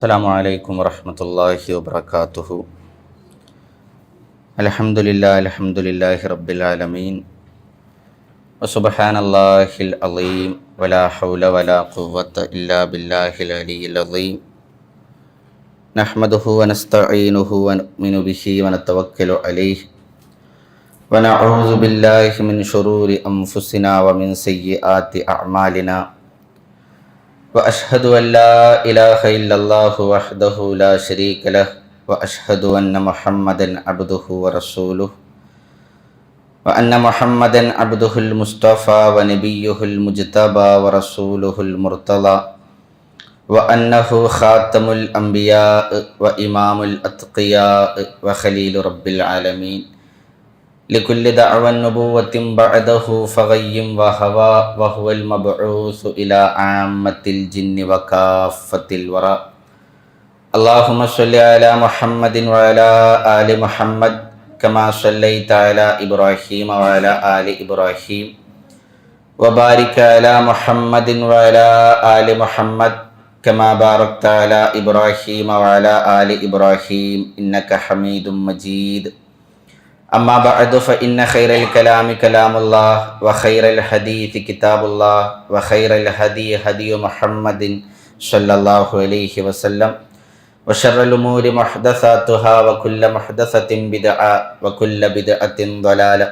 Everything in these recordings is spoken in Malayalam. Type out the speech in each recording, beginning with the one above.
അസ്സലാമു അലൈക്കും വറഹ്മത്തുള്ളാഹി വബറകാതുഹു. അൽഹംദുലില്ലാഹി റബ്ബിൽ ആലമീൻ വസുബ്ഹാനല്ലാഹിൽ അളീം വലാ ഹൗല വലാ ഖുവ്വത ഇല്ലാ ബില്ലാഹിൽ അലിയിൽ അളീം. നഹ്മദുഹു വനസ്തഈനുഹു വനുഅ്മിനു ബിഹി വനതവക്കലു അലൈഹി വനഊദു ബില്ലാഹി മിൻ ശുറൂരി അൻഫുസിനാ വമിൻ സയ്യിആതി അഅ്മാലിനാ. وأشهد أن لا إله إلا الله وحده لا شريك له وأشهد أن محمدا عبده ورسوله وأن محمدا عبده المصطفى ونبيه المجتبى ورسوله المرتضى وأنه خاتم الأنبياء وإمام الأتقياء وخليل رب العالمين لكل دعوى النبوة بعده فغي وهوى وهو المبعوث إلى عامة الجن وكافة الورى. اللهم صل على محمد وعلى آل محمد كما صليت على إبراهيم وعلى آل إبراهيم وبارك على محمد وعلى آل محمد كما باركت على إبراهيم وعلى آل إبراهيم إنك حميد مجيد. أما بعد فإن خير الكلام كلام الله وخير الحديث كتاب الله وخير الهدي هدي محمد صلى الله عليه وسلم وشر الأمور محدثاتها وكل محدثة بدعة وكل بدعة ضلالة.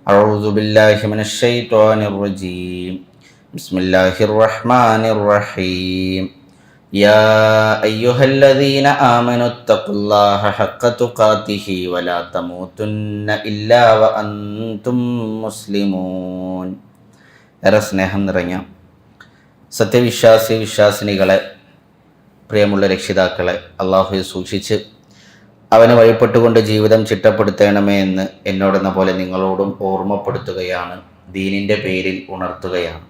أعوذ بالله من الشيطان الرجيم. بسم الله الرحمن الرحيم. يا أيها الذين آمنوا اتقوا الله حق تقاته ولا تموتن إلا وأنتم مسلمون. ഏറെ സ്നേഹം നിറഞ്ഞ വിശ്വാസിനികളെ, പ്രിയമുള്ള രക്ഷിതാക്കളെ, അള്ളാഹുവെ സൂക്ഷിച്ച് അവന് വഴിപ്പെട്ടുകൊണ്ട് ജീവിതം ചിട്ടപ്പെടുത്തണമേ എന്ന് എന്നോടെന്ന പോലെ നിങ്ങളോടും ഓർമ്മപ്പെടുത്തുകയാണ്, ദീനിൻ്റെ പേരിൽ ഉണർത്തുകയാണ്.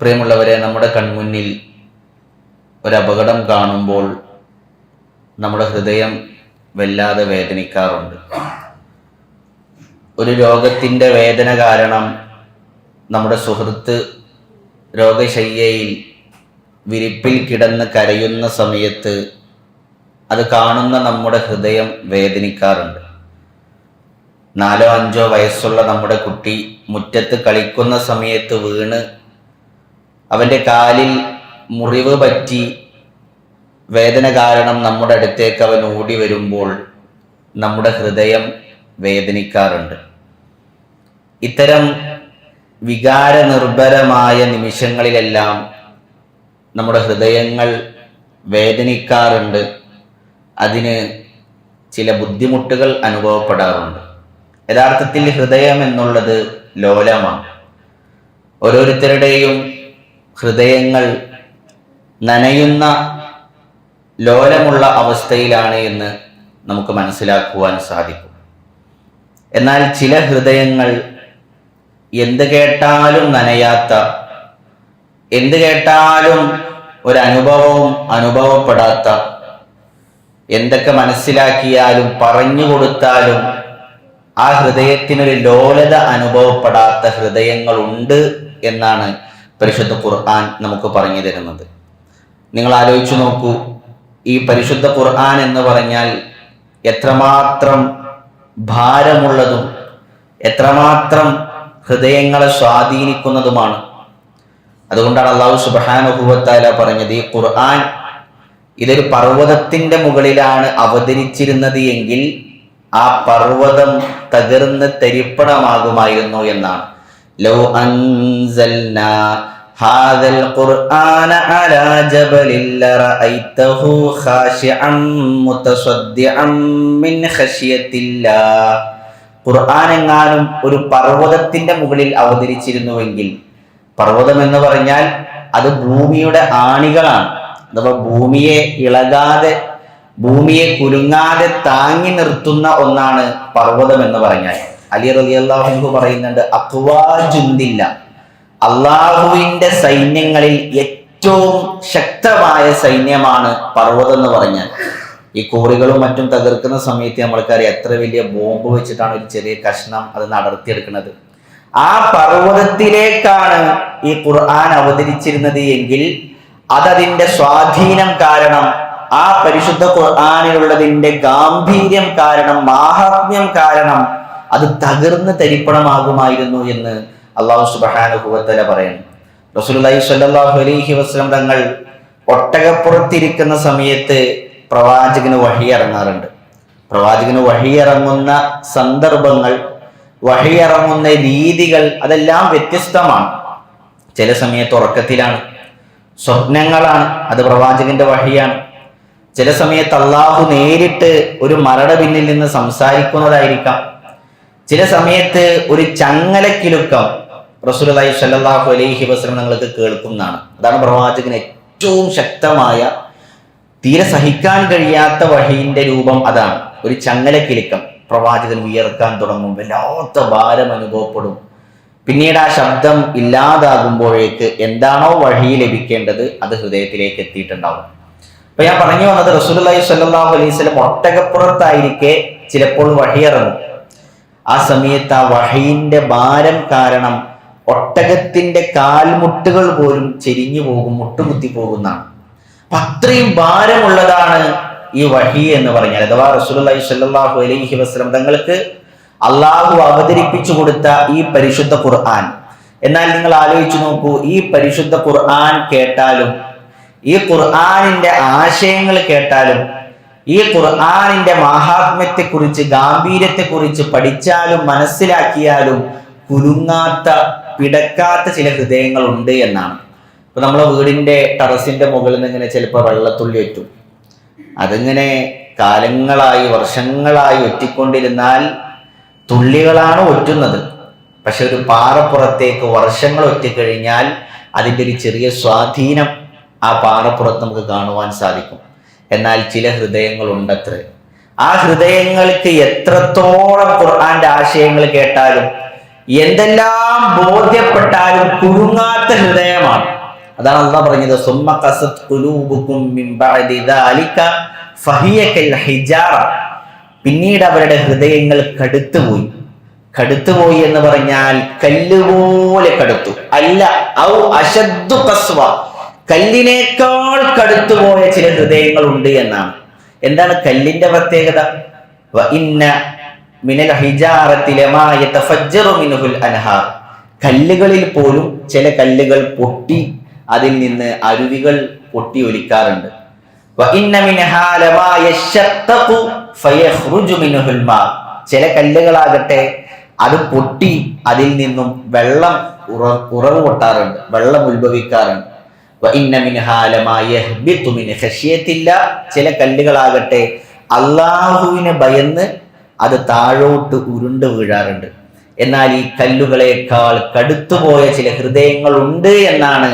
പ്രിയമുള്ളവരെ, നമ്മുടെ കൺമുന്നിൽ ഒരപകടം കാണുമ്പോൾ നമ്മുടെ ഹൃദയം വല്ലാതെ വേദനിക്കാറുണ്ട്. ഒരു രോഗത്തിൻ്റെ വേദന കാരണം നമ്മുടെ സുഹൃത്ത് രോഗശയ്യയിൽ വിരിപ്പിൽ കിടന്ന് കരയുന്ന സമയത്ത് അത് കാണുന്ന നമ്മുടെ ഹൃദയം വേദനിക്കാറുണ്ട്. 4-5 വയസ്സുള്ള നമ്മുടെ കുട്ടി മുറ്റത്ത് കളിക്കുന്ന സമയത്ത് വീണ് അവൻ്റെ കാലിൽ മുറിവ് പറ്റി വേദന കാരണം നമ്മുടെ അടുത്തേക്ക് അവൻ ഓടി വരുമ്പോൾ നമ്മുടെ ഹൃദയം വേദനിക്കാറുണ്ട്. ഇത്തരം വികാരനിർഭരമായ നിമിഷങ്ങളിലെല്ലാം നമ്മുടെ ഹൃദയങ്ങൾ വേദനിക്കാറുണ്ട്. അതിന് ചില ബുദ്ധിമുട്ടുകൾ അനുഭവപ്പെടാറുണ്ട്. യഥാർത്ഥത്തിൽ ഹൃദയം എന്നുള്ളത് ലോലമാണ്. ഓരോരുത്തരുടെയും ഹൃദയങ്ങൾ നനയുന്ന ലോലമുള്ള അവസ്ഥയിലാണ് എന്ന് നമുക്ക് മനസ്സിലാക്കുവാൻ സാധിക്കും. എന്നാൽ ചില ഹൃദയങ്ങൾ എന്ത് കേട്ടാലും നനയാത്ത, എന്ത് കേട്ടാലും ഒരനുഭവവും അനുഭവപ്പെടാത്ത, എന്തൊക്കെ മനസ്സിലാക്കിയാലും പറഞ്ഞു കൊടുത്താലും ആ ഹൃദയത്തിനൊരു ലോലത അനുഭവപ്പെടാത്ത ഹൃദയങ്ങളുണ്ട് എന്നാണ് പരിശുദ്ധ ഖുർആൻ നമുക്ക് പറഞ്ഞു തരുന്നത്. നിങ്ങൾ ആലോചിച്ചു നോക്കൂ, ഈ പരിശുദ്ധ ഖുർആൻ എന്ന് പറഞ്ഞാൽ എത്രമാത്രം ഭാരമുള്ളതും എത്രമാത്രം ഹൃദയങ്ങളെ സ്വാധീനിക്കുന്നതുമാണ്. അതുകൊണ്ടാണ് അല്ലാഹു സുബ്ഹാനഹു വ തആല പറഞ്ഞത്, ഈ ഖുർആൻ ഇതൊരു പർവ്വതത്തിന്റെ മുകളിലാണ് അവതരിച്ചിരുന്നത് എങ്കിൽ ആ പർവ്വതം തകർന്ന് തരിപ്പണമാകുമായിരുന്നു എന്നാണ്. ലൗ അൻസൽനാ ഹാദൽ ഖുർആന അലാ ജബലിൻ ലറഅയ്തഹു ഖാശിഅൻ മുതസദ്ദിഅൻ മിൻ ഖശിയത്തില്ലാഹ്. ഖുർആൻ എങ്ങാനും ഒരു പർവ്വതത്തിന്റെ മുകളിൽ അവതരിച്ചിരുന്നുവെങ്കിൽ, പർവ്വതം എന്ന് പറഞ്ഞാൽ അത് ഭൂമിയുടെ ആണികളാണ്. അഥവാ ഭൂമിയെ ഇളകാതെ, ഭൂമിയെ കുലുങ്ങാതെ താങ്ങി നിർത്തുന്ന ഒന്നാണ് പർവ്വതം എന്ന് പറഞ്ഞാൽ. അലി റളിയല്ലാഹു അൻഹു പറയുന്നുണ്ട്, അഖ്വാ ജുന്ദില്ല, അള്ളാഹുവിന്റെ സൈന്യങ്ങളിൽ ഏറ്റവും ശക്തമായ സൈന്യമാണ് പർവ്വതം എന്ന് പറഞ്ഞാൽ. ഈ കോറികളും മറ്റും തകർക്കുന്ന സമയത്ത് നമ്മൾക്കറിയാം എത്ര വലിയ ബോംബ് വെച്ചിട്ടാണ് ഒരു ചെറിയ കഷ്ണം അത് നടത്തിയെടുക്കുന്നത്. ആ പർവ്വതത്തിലേക്കാണ് ഈ ഖുർആൻ അവതരിച്ചിരുന്നത് എങ്കിൽ അതതിന്റെ സ്വാധീനം കാരണം, ആ പരിശുദ്ധ ഖുർആനിലുള്ളതിന്റെ ഗാംഭീര്യം കാരണം, മാഹാത്മ്യം കാരണം അത് തകർന്ന് തരിപ്പണമാകുമായിരുന്നു എന്ന് അല്ലാഹു സുബ്ഹാനഹു വ തആല പറയുന്നു. റസൂലുള്ളാഹി സ്വല്ലല്ലാഹു അലൈഹി വസല്ലം തങ്ങൾ ഒട്ടകപ്പുറത്തിരിക്കുന്ന സമയത്ത് പ്രവാചകന് വഹി ഇറങ്ങാറുണ്ട്. പ്രവാചകന് വഹി ഇറങ്ങുന്ന സന്ദർഭങ്ങൾ, വഹി ഇറങ്ങുന്ന രീതികൾ അതെല്ലാം വ്യത്യസ്തമാണ്. ചില സമയത്ത് ഉറക്കത്തിലാണ്, സ്വപ്നങ്ങളാണ്, അത് പ്രവാചകന്റെ വഹിയാണ്. ചില സമയത്ത് അള്ളാഹു നേരിട്ട് ഒരു മരട പിന്നിൽ നിന്ന് സംസാരിക്കുന്നതായിരിക്കാം. ചില സമയത്ത് ഒരു ചങ്ങലക്കിലുക്കം റസൂലുള്ളാഹി സ്വല്ലല്ലാഹു അലൈഹി വസല്ലം നിങ്ങൾക്ക് കേൾക്കുന്നതാണ്. അതാണ് പ്രവാചകന് ഏറ്റവും ശക്തമായ, തീരെ സഹിക്കാൻ കഴിയാത്ത വഹീന്റെ രൂപം അതാണ്. ഒരു ചങ്ങലക്കിലുക്കം, പ്രവാചകൻ വിയർക്കാൻ തുടങ്ങും, വല്ലാത്ത ഭാരം അനുഭവപ്പെടും. പിന്നീട് ആ ശബ്ദം ഇല്ലാതാകുമ്പോഴേക്ക് എന്താണോ വഹി ലഭിക്കേണ്ടത് അത് ഹൃദയത്തിലേക്ക് എത്തിയിട്ടുണ്ടാവും. അപ്പൊ ഞാൻ പറഞ്ഞു വന്നത്, റസൂലുള്ളാഹി സ്വല്ലല്ലാഹു അലൈഹി വസല്ലം ഒട്ടകപ്പുറത്തായിരിക്കെ ചിലപ്പോൾ വഹി ഇറങ്ങും. ആ സമയത്ത് ആ വഹീന്റെ ഭാരം കാരണം ഒട്ടകത്തിന്റെ കാൽമുട്ടുകൾ പോലും ചെരിഞ്ഞു പോകും, മുട്ടുകുത്തി പോകുന്നതാണ്. അപ്പൊ അത്രയും ഭാരമുള്ളതാണ് ഈ വഹി എന്ന് പറഞ്ഞാൽ. അഥവാ റസൂലുള്ളാഹി സ്വല്ലല്ലാഹു അലൈഹി വസല്ലം തങ്ങൾക്ക് അള്ളാഹു അവതരിപ്പിച്ചു കൊടുത്ത ഈ പരിശുദ്ധ ഖുർആൻ. എന്നാൽ നിങ്ങൾ ആലോചിച്ചു നോക്കൂ, ഈ പരിശുദ്ധ ഖുർആൻ കേട്ടാലും, ഈ ഖുർആനിന്റെ ആശയങ്ങൾ കേട്ടാലും, ഈ ഖുർആനിന്റെ മഹാത്മ്യത്തെക്കുറിച്ച്, ഗാംഭീര്യത്തെക്കുറിച്ച് പഠിച്ചാലും മനസ്സിലാക്കിയാലും കുലുങ്ങാത്ത, പിടക്കാത്ത ചില ഹൃദയങ്ങൾ ഉണ്ട് എന്നാണ്. ഇപ്പൊ നമ്മളെ വീടിന്റെ ടെറസിന്റെ മുകളിൽ നിന്ന് ഇങ്ങനെ ചിലപ്പോൾ വെള്ളത്തുള്ളി ഒറ്റും. അതിങ്ങനെ കാലങ്ങളായി, വർഷങ്ങളായി ഒറ്റിക്കൊണ്ടിരുന്നാൽ തുള്ളികളാണ് ഒറ്റുന്നത്. പക്ഷെ ഒരു പാറപ്പുറത്തേക്ക് വർഷങ്ങൾ ഒറ്റിക്കഴിഞ്ഞാൽ അതിൻ്റെ ഒരു ചെറിയ സ്വാധീനം ആ പാറപ്പുറത്ത് നമുക്ക് കാണുവാൻ സാധിക്കും. എന്നാൽ ചില ഹൃദയങ്ങളുണ്ടത്ര, ആ ഹൃദയങ്ങൾക്ക് എത്രത്തോളം ഖുർആന്റെ ആശയങ്ങൾ കേട്ടാലും, എന്തെല്ലാം ബോധ്യപ്പെട്ടാലും കുലുങ്ങാത്ത ഹൃദയമാണ്. അതാണ് അല്ലാഹു പറഞ്ഞത്, സുമ്മ ഖസത് ഖുലൂബുകും മിൻ ബഅദി ദാലിക ഫഹിയ കൽ ഹിജാറ. പിന്നീട് അവരുടെ ഹൃദയങ്ങൾ കടുത്തുപോയി. കടുത്തുപോയി എന്ന് പറഞ്ഞാൽ കല്ലുപോലെ കടുത്തു അല്ല, ഔ അശദ്ദു ഖസ്വ, കല്ലിനേക്കാൾ കടുത്തുപോയ ചില ഹൃദയങ്ങൾ ഉണ്ട് എന്നാണ്. എന്താണ് കല്ലിന്റെ പ്രത്യേകത? വ ഇന്ന മിനൽ ഹിജാറത്തി ലമാ യതഫജ്ജറു മിൻഹുൽ അൻഹാർ. കല്ലുകളിൽ പോലും ചില കല്ലുകൾ പൊട്ടി അതിൽ നിന്ന് അരുവികൾ പൊട്ടി ഒലിക്കാറുണ്ട്. വ ഇന്ന മിൻഹാ ലമാ യശഖഖു ഫയഖ്റുജു മിൻഹുൽ മാ. ചില കല്ലുകളാകട്ടെ അത് പൊട്ടി അതിൽ നിന്നും വെള്ളം ഉറവ് പൊട്ടാറുണ്ട്, വെള്ളം ഉത്ഭവിക്കാറുണ്ട്. വ ഇന്ന മിൻഹാ ലമാ യഹ്ബിതു മിൻ ഖശിയത്തില്ലാ. ചില കല്ലുകളാകട്ടെ അല്ലാഹുവിനെ ഭയന്ന് അത് താഴോട്ട് ഉരുണ്ട് വീഴാറുണ്ട്. എന്നാൽ ഈ കല്ലുകളേക്കാൾ കടുത്തുപോയ ചില ഹൃദയങ്ങൾ ഉണ്ട് എന്നാണ്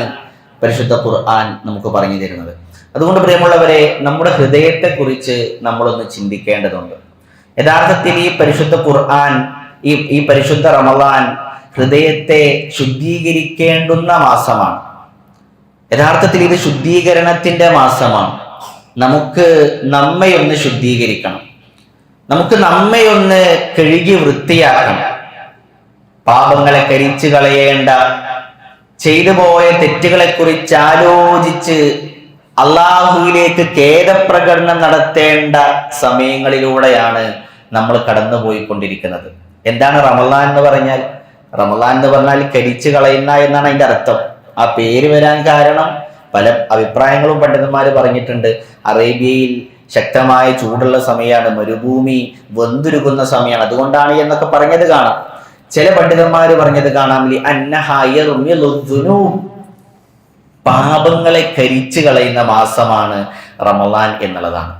പരിശുദ്ധ ഖുർആൻ നമുക്ക് പറഞ്ഞു തരുന്നത്. അതുകൊണ്ട് പ്രിയമുള്ളവരെ, നമ്മുടെ ഹൃദയത്തെക്കുറിച്ച് നമ്മളൊന്ന് ചിന്തിക്കേണ്ടതുണ്ട്. യഥാർത്ഥത്തിൽ ഈ പരിശുദ്ധ ഖുർആൻ, ഈ പരിശുദ്ധ റമളാൻ ഹൃദയത്തെ ശുദ്ധീകരിക്കേണ്ടുന്ന മാസമാണ്. യഥാർത്ഥത്തിൽ ഇത് ശുദ്ധീകരണത്തിന്റെ മാസമാണ്. നമുക്ക് നമ്മയൊന്ന് ശുദ്ധീകരിക്കണം, നമുക്ക് നമ്മയൊന്ന് കഴുകി വൃത്തിയാക്കണം. പാപങ്ങളെ കരിച്ചു കളയേണ്ട, ചെയ്തു പോയ തെറ്റുകളെ കുറിച്ച് ആലോചിച്ച് അള്ളാഹുവിലേക്ക് ഖേദപ്രകടനം നടത്തേണ്ട സമയങ്ങളിലൂടെയാണ് നമ്മൾ കടന്നുപോയിക്കൊണ്ടിരിക്കുന്നത്. എന്താണ് റമളാൻ എന്ന് പറഞ്ഞാൽ? റമളാൻ എന്ന് പറഞ്ഞാൽ കരിച്ചു കളയുന്ന എന്നാണ് അതിന്റെ അർത്ഥം. ആ പേര് വരാൻ കാരണം പല അഭിപ്രായങ്ങളും പണ്ഡിതന്മാർ പറഞ്ഞിട്ടുണ്ട്. അറേബ്യയിൽ ശക്തമായ ചൂടുള്ള സമയമാണ്, മരുഭൂമി വെന്തുരുകുന്ന സമയമാണ്, അതുകൊണ്ടാണ് എന്നൊക്കെ പറഞ്ഞത് കാണാം. ചില പണ്ഡിതന്മാർ പറഞ്ഞത് കാണാം, പാപങ്ങളെ കരിച്ചു കളയുന്ന മാസമാണ് റമളാൻ എന്നുള്ളതാണ്.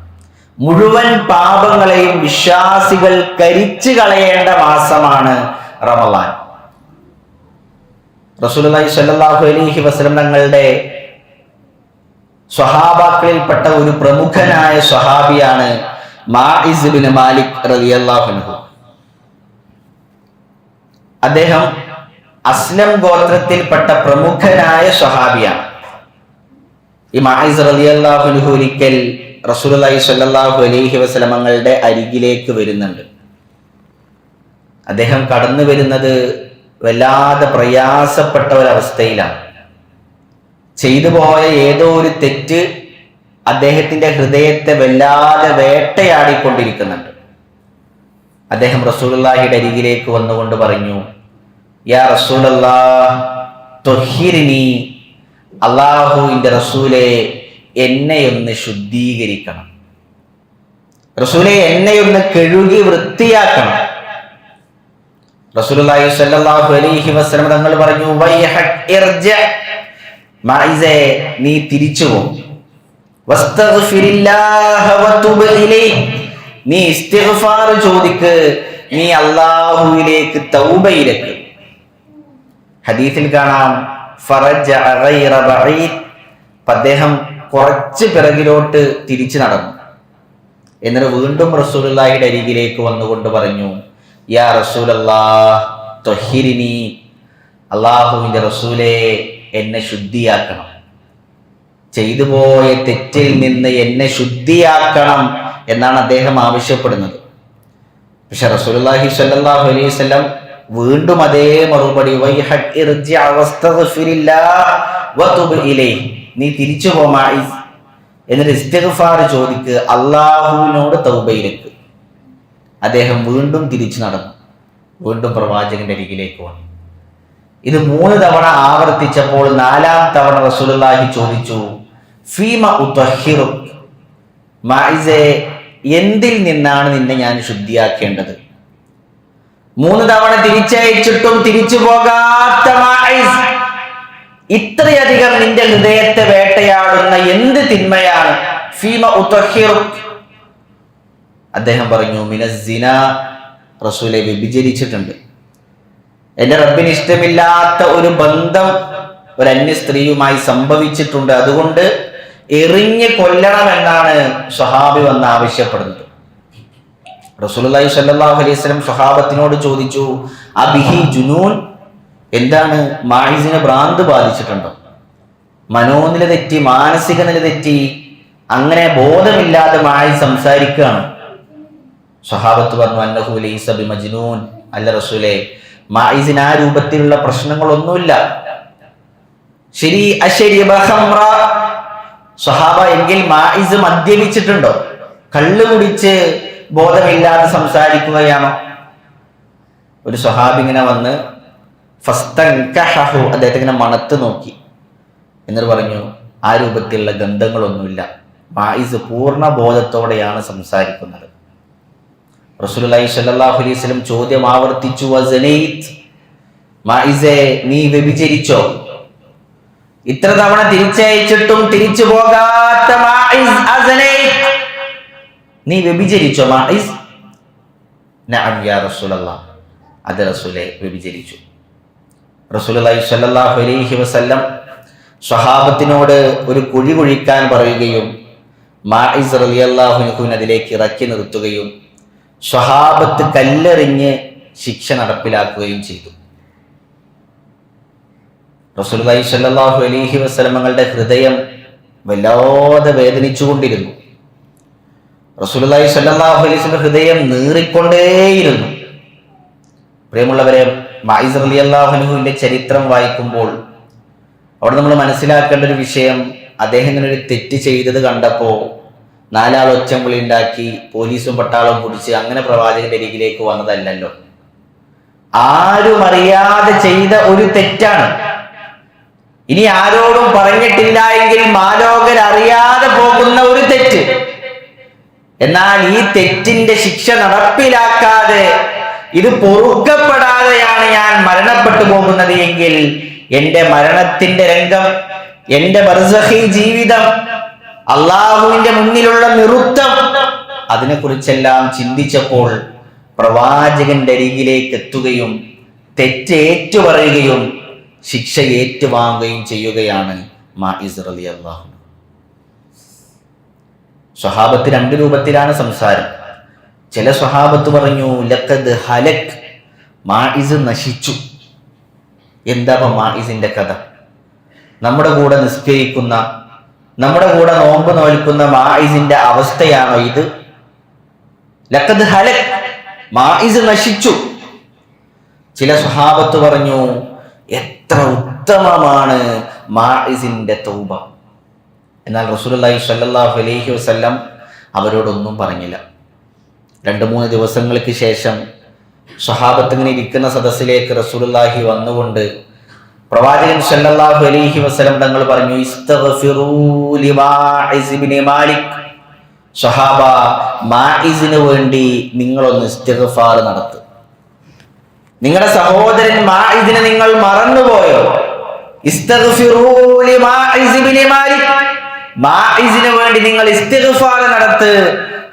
മുഴുവൻ പാപങ്ങളെയും വിശ്വാസികൾ കരിച്ചു കളയേണ്ട മാസമാണ് റമളാൻ. റസൂലുള്ളാഹി സ്വല്ലല്ലാഹു അലൈഹി വസല്ലം തങ്ങളുടെ സ്വഹാബാക്കളിൽപ്പെട്ട ഒരു പ്രമുഖനായ സ്വഹാബിയാണ് മാഇസ് ഇബ്നു മാലിക് റളിയല്ലാഹു അൻഹു. അദ്ദേഹം അസ്ലം ഗോത്രത്തിൽപ്പെട്ട പ്രമുഖനായ സ്വഹാബിയാണ്. ഈ മാഇസ് റളിയല്ലാഹു അൻഹു ഒരിക്കൽ റസൂലുള്ളാഹി സ്വല്ലല്ലാഹു അലൈഹി വസല്ലം തങ്ങളുടെ അരികിലേക്ക് വരുന്നുണ്ട്. അദ്ദേഹം കടന്നു വരുന്നത് വല്ലാതെ പ്രയാസപ്പെട്ട ഒരവസ്ഥയിലാണ്. ചെയ്തു പോയ ഏതോ ഒരു തെറ്റ് അദ്ദേഹത്തിന്റെ ഹൃദയത്തെ വല്ലാതെ വേട്ടയാടിക്കൊണ്ടിരിക്കുന്നുണ്ട്. അദ്ദേഹം റസൂലുള്ളാഹിയുടെ അരികിലേക്ക് വന്നുകൊണ്ട് പറഞ്ഞു, യാ റസൂലല്ലാഹ് ത്വഹിരിനി, അല്ലാഹുവിന്റെ റസൂലേ എന്നെ ഒന്ന് ശുദ്ധീകരിക്കണം, റസൂലേ എന്നെ ഒന്ന് കഴുകി വൃത്തിയാക്കണം. റസൂലുള്ളാഹി സ്വല്ലല്ലാഹു അലൈഹി വസല്ലം തങ്ങൾ പറഞ്ഞു, വൈഹക് ഇർജ, മഅഇസേ നീ തിരിച്ചു പോ, വസ്തഗ്ഫിരില്ലാഹ വതുബ് ഇലൈഹി, നീ ഇസ്തിഗ്ഫാർ ചോദിക്ക്, നീ അല്ലാഹുവിലേക്ക് തൗബയിലേക്ക്. ഹദീസിൽ കാണാം ഫറജ ഗൈറ ബഈദ്, അദ്ദേഹം കുറച്ച് പിറകിലോട്ട് തിരിച്ചു നടന്നു. എന്നിട്ട് വീണ്ടും റസൂലുള്ളാഹിയുടെ അരികിലേക്ക് വന്നുകൊണ്ട് പറഞ്ഞു, യാ റസൂലല്ലാഹ് ത്വഹിരിനി, അല്ലാഹുവിന്റെ റസൂലേ എന്നെ ശുദ്ധിയാക്കണം, ചെയ്തു പോയ തെറ്റിൽ നിന്ന് എന്നെ ശുദ്ധിയാക്കണം എന്നാണ് അദ്ദേഹം ആവശ്യപ്പെടുന്നത്. പക്ഷെ റസൂലുള്ളാഹി സ്വല്ലല്ലാഹു അലൈഹി വസല്ലം വീണ്ടും അതേ മറുപടി, വൈഹക് ഇർജി വസ്തഗ്ഫിരില്ലാഹ് വതുബ് ഇലൈഹി, നീ തിരിച്ചു പോ മഅഇസ്, എന്നിട്ട് ഇസ്തിഗ്ഫാർ ചോദിക്ക്, അല്ലാഹുവിനോട് തൗബയിലേക്ക്. അദ്ദേഹം വീണ്ടും തിരിച്ചു നടന്നു, വീണ്ടും പ്രവാചകന്റെ അരികിലേക്ക് വന്നു. ഇത് 3 തവണ ആവർത്തിച്ചപ്പോൾ 4ാം തവണ റസൂലുള്ളാഹി ചോദിച്ചു, ഫീമ ഉത്വഹിറുക്, മഅഇസേ എന്തിൽ നിന്നാണ് നിന്നെ ഞാൻ ശുദ്ധിയാക്കേണ്ടത്? 3 തവണ തിരിച്ചയച്ചിട്ടും തിരിച്ചു പോകാത്ത മഅഇസ്, ഇത്രയധികം നിന്റെ ഹൃദയത്തെ വേട്ടയാടുന്ന എന്ത് തിന്മയാണ്? ഫീമ ഉത്വഹിറുക്, അദ്ദേഹം പറഞ്ഞു, മിനസ്സിന, റസൂലെ വ്യഭിചരിച്ചിട്ടുണ്ട്. എന്റെ റബ്ബിന് ഇഷ്ടമില്ലാത്ത ഒരു ബന്ധം ഒരു അന്യ സ്ത്രീയുമായി സംഭവിച്ചിട്ടുണ്ട്, അതുകൊണ്ട് എറിഞ്ഞ് കൊല്ലണമെന്നാണ് സ്വഹാബി വന്ന് ആവശ്യപ്പെടുന്നത്. റസൂലുള്ളാഹി സ്വല്ലല്ലാഹു അലൈഹി വസല്ലം സ്വഹാബത്തിനോട് ചോദിച്ചു, അബിഹി ജുനൂൻ, എന്താണ് മഅഇസിന് ഭ്രാന്ത് ബാധിച്ചിട്ടുണ്ടോ? മനോനില തെറ്റി, മാനസിക നില തെറ്റി, അങ്ങനെ ബോധമില്ലാതെ മഅഇസ് സംസാരിക്കുകയാണ്. സ്വഹാബത്ത് പറഞ്ഞു, അന്നഹു ലൈസ ബിമജ്നൂൻ, അല്ല റസൂലേ, മഅഇസിന് ആ രൂപത്തിലുള്ള പ്രശ്നങ്ങളൊന്നുമില്ല. ശരി, അശരിബ ഖംറ, സ്വഹാബ എങ്കിൽ മഅഇസ് മദ്യപിച്ചിട്ടുണ്ടോ? കള്ള് കുടിച്ച് ബോധമില്ലാതെ സംസാരിക്കുകയാണോ? ഒരു സ്വഹാബി ഇങ്ങനെ വന്ന് ഫസ്തൻകഹു, അദ്ദേഹത്തെ ഇങ്ങനെ മണത്ത് നോക്കി, എന്നിട്ട് പറഞ്ഞു, ആ രൂപത്തിലുള്ള ഗന്ധങ്ങളൊന്നുമില്ല, മഅഇസ് പൂർണ്ണ ബോധത്തോടെയാണ് സംസാരിക്കുന്നത്. റസൂലുള്ളാഹി സ്വല്ലല്ലാഹു അലൈഹി വസല്ലം ചോദ്യം ആവർത്തിച്ചു, വസനൈത്, മഅഇസേ നീ വ്യഭിചരിച്ചോ? ഇത്ര തവണ തിരിച്ചയച്ചിട്ടും തിരിച്ചു പോകാത്ത മഅഇസ്, അസനൈത്, നീ വ്യഭിചരിച്ചോ മഅഇസ്? നഅം യാ റസൂലല്ലാഹ്, അത് റസൂലേ വ്യഭിചരിച്ചു. റസൂലുള്ളാഹി സ്വല്ലല്ലാഹു അലൈഹി വസല്ലം സ്വഹാബത്തിനോട് ഒരു കുഴി കുഴിക്കാൻ പറയുകയും മഅഇസ് റളിയല്ലാഹു അൻഹുവിനെ അതിലേക്ക് ഇറക്കി നിർത്തുകയും സ്വഹാബത്ത് കല്ലെറിഞ്ഞ് ശിക്ഷ നടപ്പിലാക്കുകയും ചെയ്തു. റസൂലുള്ളാഹി സ്വല്ലല്ലാഹു അലൈഹി വസല്ലം തങ്ങളുടെ ഹൃദയം വല്ലാതെ വേദനിച്ചുകൊണ്ടിരുന്നു. റസൂലുള്ളാഹി സ്വല്ലല്ലാഹു അലൈഹി വസല്ലം ഹൃദയം നീറിക്കൊണ്ടേയിരുന്നു. പ്രിയമുള്ളവരെ, മഅഇസ് റളിയല്ലാഹു അൻഹുവിന്റെ ചരിത്രം വായിക്കുമ്പോൾ അവിടെ നമ്മൾ മനസ്സിലാക്കേണ്ട ഒരു വിഷയം, അദ്ദേഹം ഇങ്ങനെ ഒരു തെറ്റ് ചെയ്തത് കണ്ടപ്പോൾ 4 ആൾ ഒച്ചവിളി ഉണ്ടാക്കി പോലീസും പട്ടാളവും പിടിച്ച് അങ്ങനെ പ്രവാചകന്റെ അരികിലേക്ക് വന്നതല്ലല്ലോ. ആരും അറിയാതെ ചെയ്ത ഒരു തെറ്റാണ്. ഇനി ആരോടും പറഞ്ഞിട്ടില്ല എങ്കിൽ മാലോകർ അറിയാതെ പോകുന്ന ഒരു തെറ്റ്. എന്നാൽ ഈ തെറ്റിന്റെ ശിക്ഷ നടപ്പിലാക്കാതെ, ഇത് പൊറുക്കപ്പെടാതെയാണ് ഞാൻ മരണപ്പെട്ടു പോകുന്നത് എങ്കിൽ എന്റെ മരണത്തിന്റെ രംഗം, എന്റെ ബർസഖി ജീവിതം, അള്ളാഹുവിന്റെ മുന്നിലുള്ള നിറുത്തം, അതിനെക്കുറിച്ചെല്ലാം ചിന്തിച്ചപ്പോൾ പ്രവാചകന്റെ അരികിലേക്ക് എത്തുകയും തെറ്റ് ഏറ്റുപറയുകയും ശിക്ഷ ഏറ്റുവാങ്ങുകയും ചെയ്യുകയാണ് മഅഇസ് റളിയല്ലാഹു അൻഹു. സ്വഹാബത്ത് 2 രൂപത്തിലാണ് സംസാരം. ചില സ്വഹാബത്ത് പറഞ്ഞു, ലഖദ് ഹലക്, മഅഇസ് നശിച്ചു. എന്താ മഅഇസിന്റെ കഥ? നമ്മുടെ കൂടെ നിസ്കരിക്കുന്ന, നമ്മുടെ കൂടെ നോമ്പ് നോൽക്കുന്ന മഅഇസിന്റെ അവസ്ഥയാണോ ഇത്? ലഖദ് ഹലക്, മഅഇസ് നശിച്ചു. ചില സ്വഹാബത്ത് പറഞ്ഞു, എത്ര ഉത്തമമാണ് മാഇസിന്റെ തൗബ. എന്നാൽ റസൂലുള്ളാഹി സ്വല്ലല്ലാഹു അലൈഹി വസല്ലം അവരോടൊന്നും പറഞ്ഞില്ല. 2-3 ദിവസങ്ങൾക്ക് ശേഷം സ്വഹാബത്ത് ഇങ്ങനെ ഇരിക്കുന്ന സദസ്സിലേക്ക് റസൂലുള്ളാഹി വന്നുകൊണ്ട് പ്രവാചകൻ സ്വല്ലല്ലാഹു അലൈഹി വസല്ലം തങ്ങൾ പറഞ്ഞു, ഇസ്തഗ്ഫിറൂ ലിമാഇസ് ഇബ്നു മാലിക്. സ്വഹാബ, മാഇസിന് വേണ്ടി നിങ്ങളൊന്ന് ഇസ്തിഗ്ഫാർ നടത്തുക. നിങ്ങളുടെ സഹോദരൻ മാഇസിനെ നിങ്ങൾ മറന്നുപോയോ? ഇസ്തഗ്ഫിറൂ ലിമാഇസ് ഇബ്നു മാലിക്. മാഇസിന് വേണ്ടി നിങ്ങൾ ഇസ്തിഗ്ഫാർ നടത്ത്.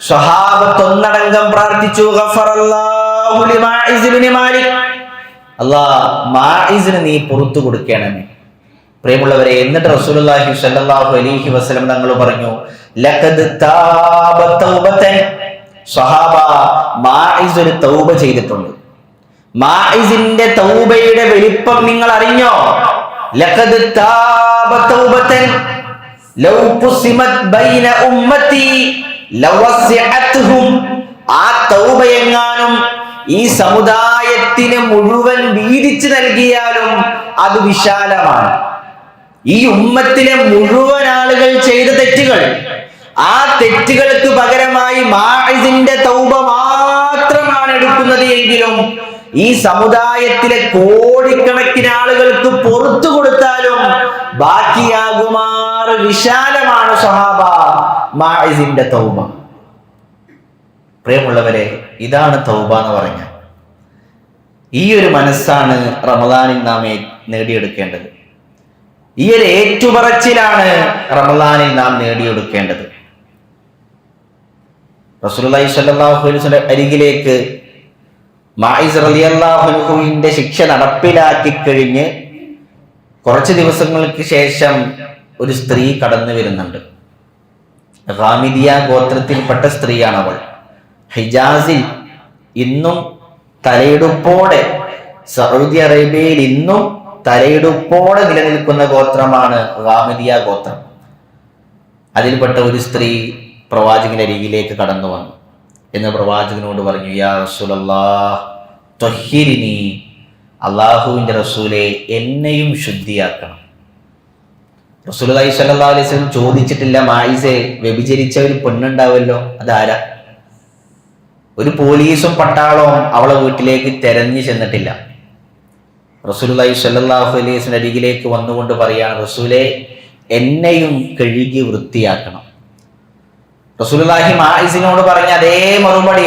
സ്വഹാബത്ത് ഒന്നടങ്കം പ്രാർത്ഥിച്ചു, ഗഫറല്ലാഹു ലിമാഇസ് ഇബ്നു മാലിക്. അല്ലാഹ് മാഇസിന് നീ പുറത്തു കൊടുക്കണമേ. പ്രിയമുള്ളവരെ, എന്നിട്ട് റസൂലുള്ളാഹി സ്വല്ലല്ലാഹു അലൈഹി വസല്ലം തങ്ങൾ പറഞ്ഞു, ലഖദ് താബ തൗബതൻ. സ്വഹാബ, മാഇസ് ഒരു തൗബ ചെയ്തിട്ടുണ്ട്. മാഇസിന്റെ തൗബയുടെ വലിപ്പം നിങ്ങൾ അറിഞ്ഞോ? ലഖദ് താബ തൗബതൻ ലൗ ഖുസിമത് ബൈന ഉമ്മത്തി ലവസിഅത്ഹും. ആ തൗബയെങ്ങാനും ഈ സമുദായത്തിന് മുഴുവൻ വീതിച്ചു നൽകിയാലും അത് വിശാലമാണ്. ഈ ഉമ്മത്തിലെ മുഴുവൻ ആളുകൾ ചെയ്ത തെറ്റുകൾ, ആ തെറ്റുകൾക്ക് പകരമായി മാഇസിന്റെ തൗബ മാത്രമാണ് എടുക്കുന്നത് എങ്കിലും ഈ സമുദായത്തിലെ കോടിക്കണക്കിന് ആളുകൾക്ക് പുറത്തു കൊടുത്താലും ബാക്കിയാകുമാർ വിശാലമാണ് സ്വഹാബ മാഇസിന്റെ തൗബ. പ്രിയമുള്ളവരെ, ഇതാണ് തൗബ എന്ന് പറഞ്ഞ ഈ ഒരു മനസ്സാണ് റമദാനിൽ നാം നേടിയെടുക്കേണ്ടത്. ഈ ഒരു ഏറ്റുപറച്ചിലാണ് റമദാനിൽ നാം നേടിയെടുക്കേണ്ടത്. റസൂലുള്ളാഹി സ്വല്ലല്ലാഹു അലൈഹി വസല്ലം അരികിലേക്ക് മാഇസ് റളിയല്ലാഹു അൻഹുവിന്റെ ശിക്ഷ നടപ്പിലാക്കി കഴിഞ്ഞ് കുറച്ച് ദിവസങ്ങൾക്ക് ശേഷം ഒരു സ്ത്രീ കടന്നു വരുന്നുണ്ട്. ഗാമിദിയ ഗോത്രത്തിൽപ്പെട്ട സ്ത്രീയാണ് അവൾ. ഹിജാസിൽ ഇന്നും തലയെടുപ്പോടെ, സൗദി അറേബ്യയിൽ ഇന്നും തലയെടുപ്പോടെ നിലനിൽക്കുന്ന ഗോത്രമാണ് ഗാമിദിയ ഗോത്രം. അതിൽപ്പെട്ട ഒരു സ്ത്രീ പ്രവാചകന്റെ അരികിലേക്ക് കടന്നു വന്നു. എന്ന് പ്രവാചകനോട് പറഞ്ഞു, യാ റസൂലല്ലാഹ് ത്വഹിരിനി. അല്ലാഹുവിന്റെ റസൂലെ, എന്നെയും ശുദ്ധിയാക്കണം. റസൂലുള്ളാഹി സ്വല്ലല്ലാഹു അലൈഹി വസല്ലം ചോദിച്ചിട്ടില്ല, മായിസെ വ്യഭിചരിച്ച ഒരു പെണ്ണുണ്ടാവല്ലോ, അതാരാ? ഒരു പോലീസും പട്ടാളവും അവളെ വീട്ടിലേക്ക് തെരഞ്ഞു ചെന്നിട്ടില്ല. റസൂലുള്ളാഹി സ്വല്ലല്ലാഹു അലൈഹി വസല്ലം അരികിലേക്ക് വന്നുകൊണ്ട് പറയാണ്, റസൂലെ, എന്നെയും കഴുകി വൃത്തിയാക്കണം. റസൂലുള്ളാഹി മാഇസിനോട് പറഞ്ഞ അതേ മറുപടി,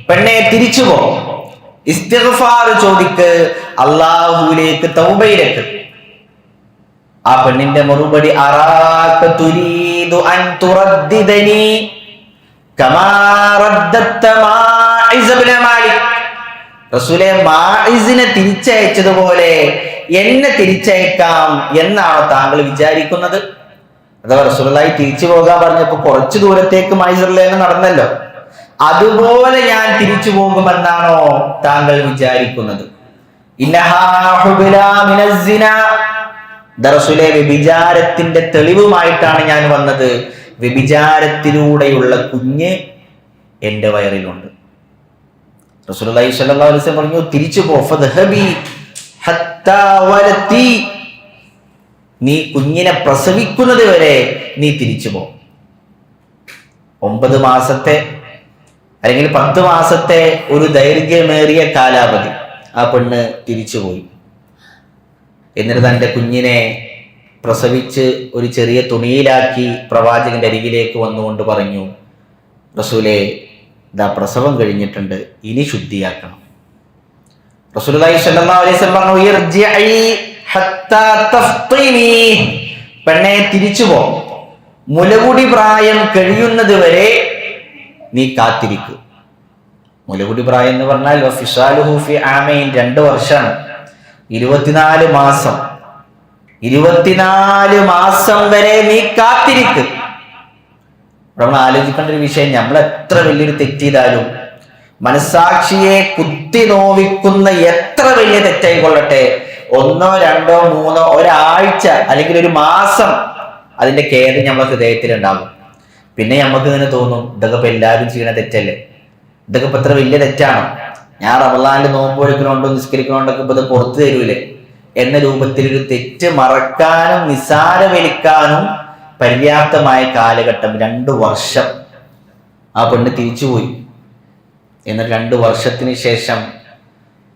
പെണ്ണെ, തിരിച്ചു പോ, ഇസ്തിഗ്ഫാർ ചോദിക്ക്, അല്ലാഹുവിലേക്ക്, തൗബയിലേക്ക്. ആ പെണ്ണിന്റെ മറുപടി, അറാക തുരീദു അൻ തുറദ്ദിദനി കമാ റദ്ദത്ത മാഇസ് ഇബ്നു മാലിക്. റസൂലേ, മാഇസിനെ തിരിച്ചയച്ചതുപോലെ എന്നെ തിരിച്ചയക്കാം എന്നാണോ താങ്കൾ വിചാരിക്കുന്നത്? അഥവാ റസൂലുള്ളാഹി തിരിച്ചു പോകാൻ പറഞ്ഞപ്പോ കുറച്ചു ദൂരത്തേക്ക് മാഇസ് നടന്നല്ലോ, അതുപോലെ ഞാൻ തിരിച്ചു പോകുമെന്നാണോ താങ്കൾ വിചാരിക്കുന്നത്? റസൂലേ, വ്യഭിചാരത്തിന്റെ തെളിവുമായിട്ടാണ് ഞാൻ വന്നത്. വ്യഭിചാരത്തിലൂടെയുള്ള കുഞ്ഞ് എന്റെ വയറിലുണ്ട്. റസൂലുള്ളാഹി സ്വല്ലല്ലാഹു അലൈഹി വസല്ലം പറഞ്ഞു, തിരിച്ചു പോ, ഫദ്ഹബി ഹത്താ വലതി. നീ കുഞ്ഞിനെ പ്രസവിക്കുന്നത് വരെ നീ തിരിച്ചു പോ. 9 മാസത്തെ അല്ലെങ്കിൽ 10 മാസത്തെ ഒരു ദൈർഘ്യമേറിയ കാലാവധി ആ പെണ്ണ് തിരിച്ചുപോയി. എന്നിട്ട് തൻ്റെ കുഞ്ഞിനെ പ്രസവിച്ച് ഒരു ചെറിയ തുണിയിലാക്കി പ്രവാചകന്റെ അരികിലേക്ക് വന്നുകൊണ്ട് പറഞ്ഞു, റസൂലേ, ഇതാ പ്രസവം കഴിഞ്ഞിട്ടുണ്ട്, ഇനി ശുദ്ധിയാക്കണം. റസൂലുള്ളാഹി സ്വല്ലല്ലാഹു അലൈഹി വസല്ലം പറഞ്ഞു, ഇർജിഇ ഹത്താ തഫ്തിനി. പെണ്ണെ, തിരിച്ചു പോ, മുലകുടി പ്രായം കഴിയുന്നത് വരെ നീ കാത്തിരിക്കൂ. മുലകുടി പ്രായം എന്ന് പറഞ്ഞാൽ വഫിസാലുഹു ഫി ആമൈൻ, 2 വർഷമാണ്. 24 മാസം. 24 മാസം വരെ നീ കാത്തിരിക്ക്. നമ്മൾ ആലോചിക്കേണ്ട ഒരു വിഷയം, നമ്മൾ എത്ര വലിയൊരു തെറ്റ് ചെയ്താലും മനസാക്ഷിയെ കുത്തി നോവിക്കുന്ന എത്ര വലിയ തെറ്റായിക്കൊള്ളട്ടെ, 1, 2, 3 ഒരാഴ്ച അല്ലെങ്കിൽ ഒരു മാസം അതിന്റെ ഖേദം നമ്മുടെ ഹൃദയത്തിൽ ഉണ്ടാകും. പിന്നെ നമുക്ക് ഇങ്ങനെ തോന്നും, ഇതൊക്കെ ഇപ്പൊ എല്ലാവരും ചെയ്യണ തെറ്റല്ലേ, ഇതൊക്കെ ഇപ്പൊ എത്ര വലിയ തെറ്റാണ്. ഞാൻ റമളാനിൽ നോമ്പ് എടുക്കണോണ്ടോ നിസ്കരിക്കണോണ്ടൊക്കെ ഇപ്പൊ ഇത് പുറത്തു തരൂലേ എന്ന രൂപത്തിൽ ഒരു തെറ്റ് മറക്കാനും നിസാരവലിക്കാനും പര്യാപ്തമായ കാലഘട്ടം 2 വർഷം ആ പെണ്ണ് തിരിച്ചുപോയി. എന്നാൽ 2 വർഷത്തിന് ശേഷം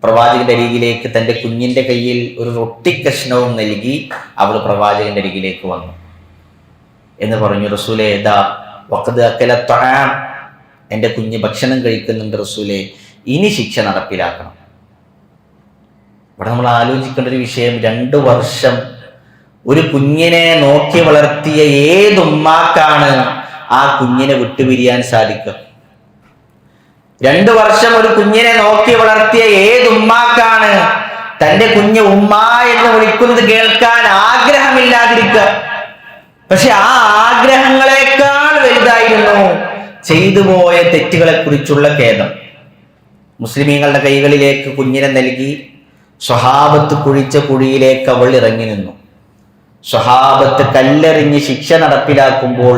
പ്രവാചകന്റെ അരികിലേക്ക് തൻ്റെ കുഞ്ഞിന്റെ കയ്യിൽ ഒരു റൊട്ടി കഷ്ണവും നൽകി അവൾ പ്രവാചകന്റെ അരികിലേക്ക് വന്നു. എന്ന് പറഞ്ഞു, റസൂലേ ദാ വഖദ് അക്കല തആം, എൻ്റെ കുഞ്ഞ് ഭക്ഷണം കഴിക്കുന്നുണ്ട് റസൂലേ, ഇനി ശിക്ഷ നടപ്പിലാക്കണം. ഇവിടെ നമ്മൾ ആലോചിക്കേണ്ട ഒരു വിഷയം, 2 വർഷം ഒരു കുഞ്ഞിനെ നോക്കി വളർത്തിയ ഏതുമ്മാക്കാണ് ആ കുഞ്ഞിനെ വിട്ടുപിരിയാൻ സാധിക്കുക? 2 വർഷം ഒരു കുഞ്ഞിനെ നോക്കി വളർത്തിയ ഏതുമ്മാക്കാണ് തന്റെ കുഞ്ഞ് ഉമ്മ എന്ന് വിളിക്കുന്നത് കേൾക്കാൻ ആഗ്രഹമില്ലാതിരിക്കുക? പക്ഷെ ആ ആഗ്രഹങ്ങളെക്കാൾ വലുതായിരുന്നു ചെയ്തുപോയ തെറ്റുകളെ കുറിച്ചുള്ള ഖേദം. മുസ്ലിമീങ്ങളുടെ കൈകളിലേക്ക് കുഞ്ഞിനെ നൽകി സ്വഹാബത്ത് കുഴിച്ച കുഴിയിലേക്ക് അവൾ ഇറങ്ങി നിന്നു. സ്വഹാബത്ത് കല്ലെറിഞ്ഞ് ശിക്ഷ നടപ്പിലാക്കുമ്പോൾ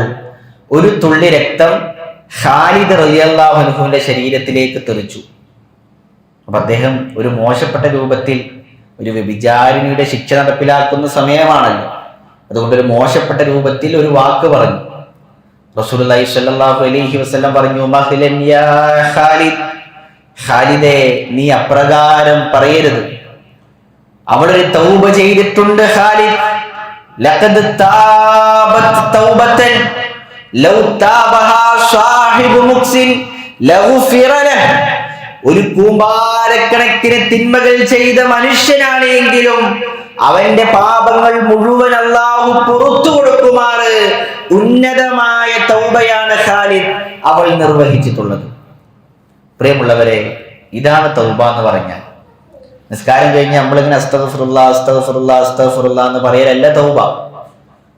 ഒരു തുള്ളി രക്തം ഖാലിദ് റളിയല്ലാഹു അൻഹുവിന്റെ ശരീരത്തിലേക്ക് തെറിച്ചു. അപ്പൊ അദ്ദേഹം ഒരു മോശപ്പെട്ട രൂപത്തിൽ ഒരു വ്യഭിചാരിണിയുടെ ശിക്ഷ നടപ്പിലാക്കുന്ന സമയമാണല്ലോ, അതുകൊണ്ട് ഒരു മോശപ്പെട്ട രൂപത്തിൽ ഒരു വാക്ക് പറഞ്ഞു. റസൂലുള്ളാഹി സ്വല്ലല്ലാഹു അലൈഹി വസല്ലം പറഞ്ഞു, മഹ്ലൻ യാ ഖാലിദ്, ഖാലിദേ നീ അപ്രകാരം പറയരുത്, അവളൊരു തൗബ ചെയ്തിട്ടുണ്ട് ഖാലിദ്. ലഖദ് താബത് തൗബതൻ ലൗ താബഹാ സാഹിബു മുക്സിൻ ലഗുഫിറ ലഹ്. ഒരു കൂമ്പാരക്കണക്കിന് തിന്മകൾ ചെയ്ത മനുഷ്യനാണെങ്കിലും അവന്റെ പാപങ്ങൾ മുഴുവൻ അല്ലാഹു പുറത്തു കൊടുക്കുമാറ് ഉന്നതമായ തൗബയാണ് ഖാലിദ് അവൾ നിർവഹിച്ചിട്ടുള്ളത്. പ്രിയമുള്ളവരെ, ഇതാണ് തൗബ എന്ന് പറഞ്ഞാൽ. നിസ്കാരം കഴിഞ്ഞ് നമ്മളിങ്ങനെ അസ്തഗ്ഫിറുല്ലാ അസ്തഗ്ഫിറുല്ലാ അസ്തഗ്ഫിറുല്ലാ എന്ന് പറയലല്ല തൗബ.